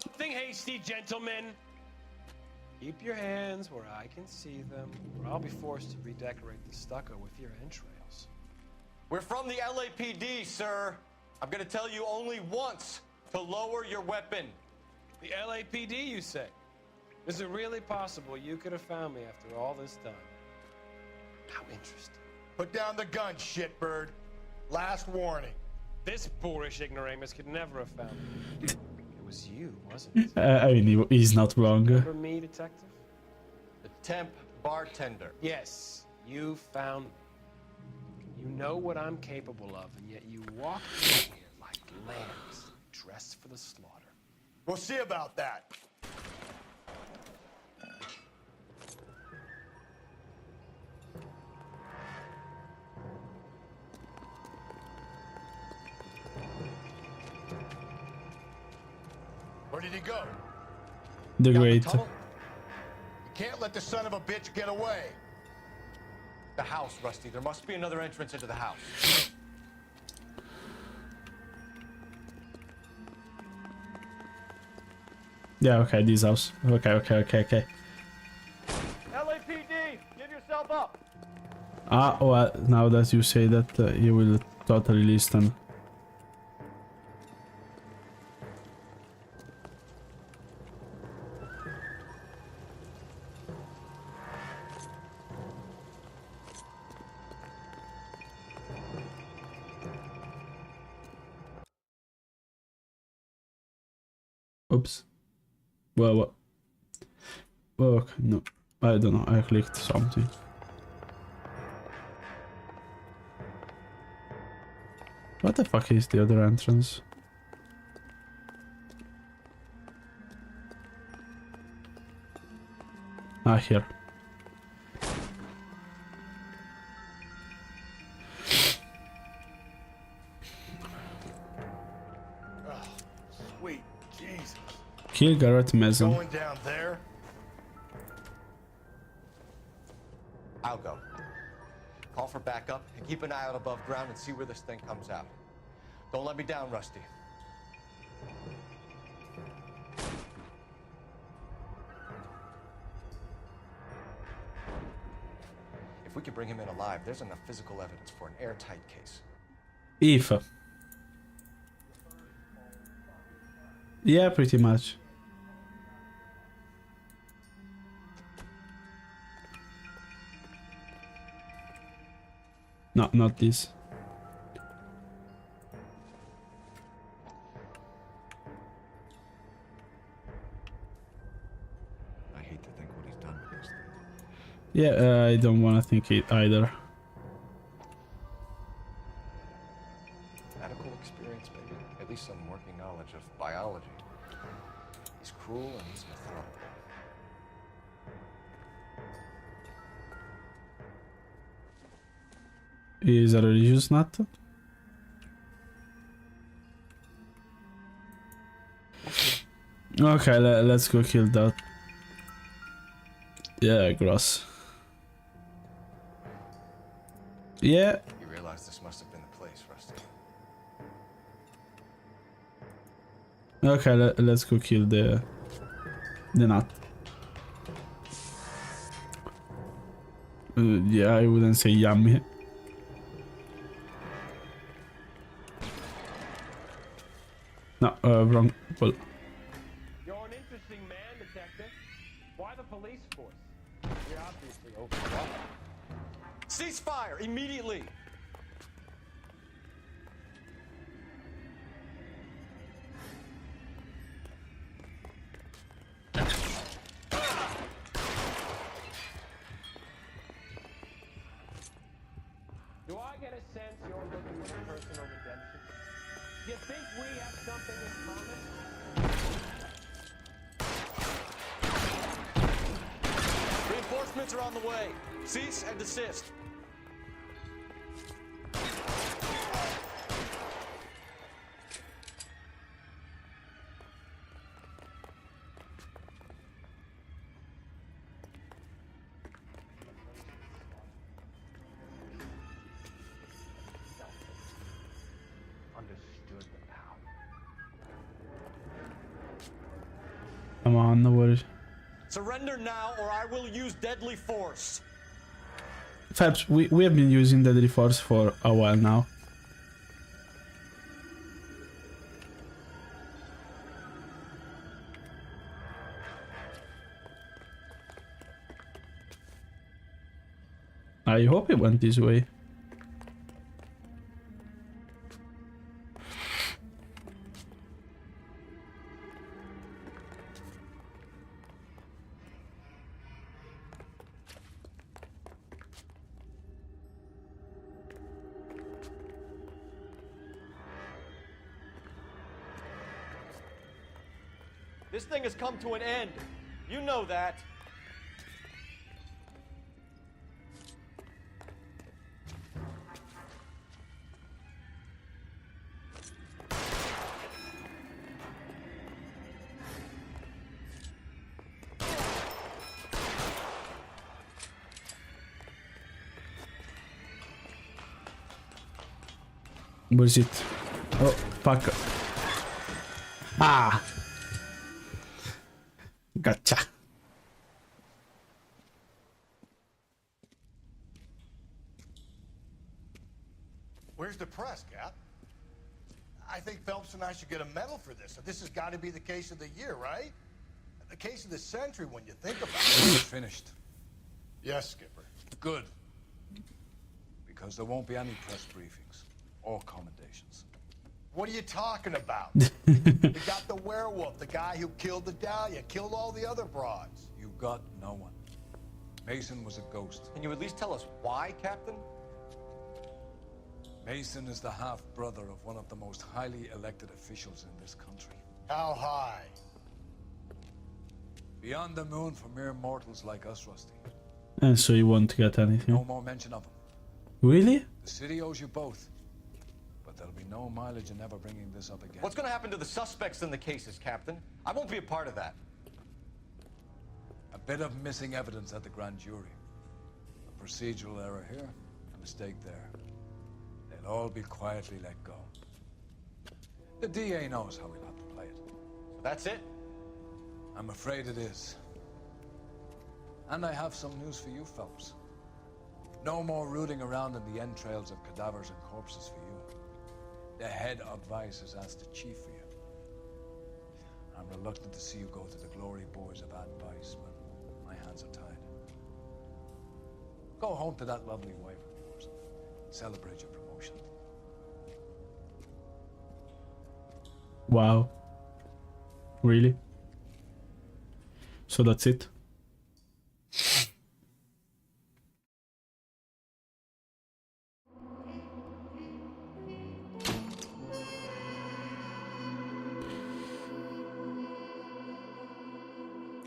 Nothing hasty, gentlemen. Keep your hands where I can see them, or I'll be forced to redecorate the stucco with your entrails. We're from the LAPD, sir. I'm gonna tell you only once to lower your weapon. The LAPD, you say? Is it really possible you could have found me after all this time? How interesting. Put down the gun, shitbird. Last warning. This boorish ignoramus could never have found me. It was you, wasn't it? I mean, he's not wrong. Remember me, detective? The temp bartender. Yes, you found me. You know what I'm capable of, and yet you walk in here like lambs, dressed for the slaughter. We'll see about that. Where did he go? The great. You can't let the son of a bitch get away. The house, Rusty. There must be another entrance into the house. Yeah, okay, this house. Okay. LAPD, give yourself up. Ah, well, now that you say that, he will totally listen. Oops. Well, what? Well, okay, no. I don't know, I clicked something. What the fuck is the other entrance? Ah, here. Sweet Jesus. Kill Garrett Mason. Going down there? I'll go. Call for backup and keep an eye out above ground and see where this thing comes out. Don't let me down, Rusty. If we can bring him in alive, there's enough physical evidence for an airtight case. If. Yeah, pretty much. No, not this. I hate to think what he's done with this thing. Yeah, I don't want to think it either. Medical experience, maybe. At least some working knowledge of biology. He's cruel and he's methodical. Is a religious nut? Okay, let's go kill that. Yeah, gross. Yeah. You realize this must have been the place, Rusty. Okay, let's go kill the nut. Yeah, I wouldn't say yummy. No, wrong. Well. You're an interesting man, detective. Why the police force? You're obviously overwhelmed. Cease fire immediately! sense you're looking for personal redemption? You think we have something in common? Reinforcements are on the way. Cease and desist. Understood the power. Come on, no worries. Surrender now, or I will use deadly force. Fabs, we have been using deadly force for a while now. I hope it went this way. This thing has come to an end. You know that. Where is it? Oh, fuck. Ah! Gotcha. Where's the press, Cap? I think Phelps and I should get a medal for this. This has got to be the case of the year, right? The case of the century when you think about it. It's finished. Yes, Skipper. Good. Because there won't be any press briefings or commendations. What are you talking about? You got the werewolf, the guy who killed the Dahlia, killed all the other broads. You got no one. Mason was a ghost. Can you at least tell us why, Captain? Mason is the half-brother of one of the most highly elected officials in this country. How high? Beyond the moon for mere mortals like us, Rusty. And so you won't get anything. No more mention of him. Really? The city owes you both. But there'll be no mileage in ever bringing this up again. What's going to happen to the suspects in the cases, Captain? I won't be a part of that. A bit of missing evidence at the grand jury. A procedural error here, a mistake there. They'll all be quietly let go. The DA knows how we'll have to play it. So that's it? I'm afraid it is. And I have some news for you, Phelps. No more rooting around in the entrails of cadavers and corpses for you. The head of Vice has asked the chief for you. I'm reluctant to see you go to the glory boys of Vice, but my hands are tied. Go home to that lovely wife of yours and celebrate your promotion. Wow. Really? So that's it?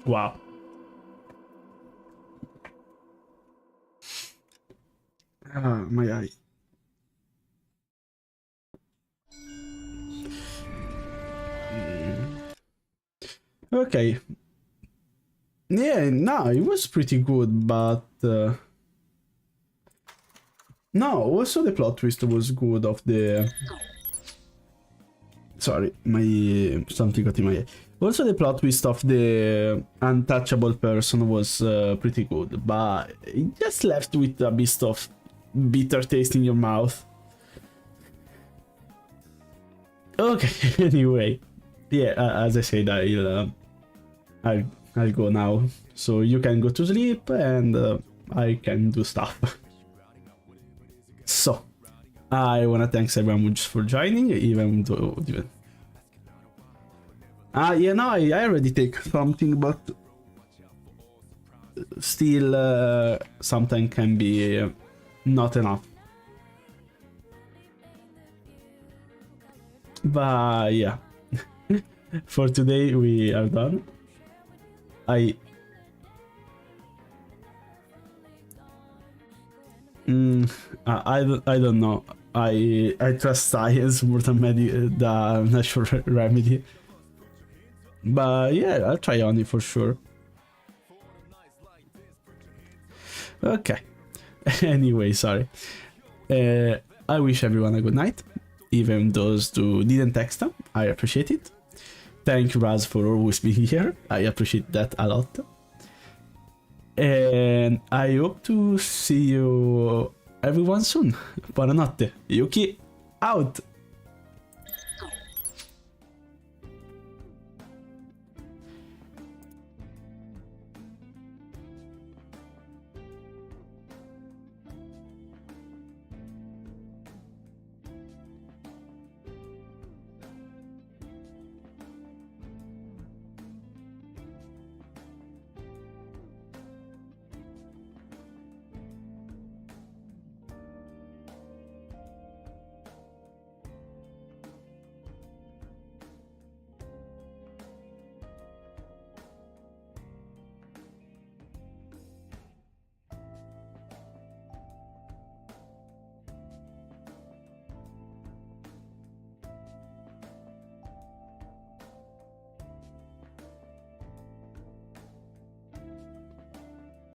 Wow. Ah, my eye. Okay. Yeah, no, it was pretty good, but no, also the plot twist was good of the. Sorry, my something got in my eye. Also, the plot twist of the untouchable person was pretty good, but it just left with a bit of bitter taste in your mouth. Okay, anyway, yeah, as I said, I'll go now, so you can go to sleep and I can do stuff. So, I wanna thank everyone just for joining, even though yeah, no, I already take something, but still something can be not enough. But yeah, for today we are done. I don't know. I trust science more than the natural remedy. But yeah, I'll try on it for sure. Okay. Anyway, sorry. I wish everyone a good night. Even those who didn't text them, I appreciate it. Thank you, Raz, for always being here. I appreciate that a lot. And I hope to see you everyone soon. Buonanotte. Yuki, out!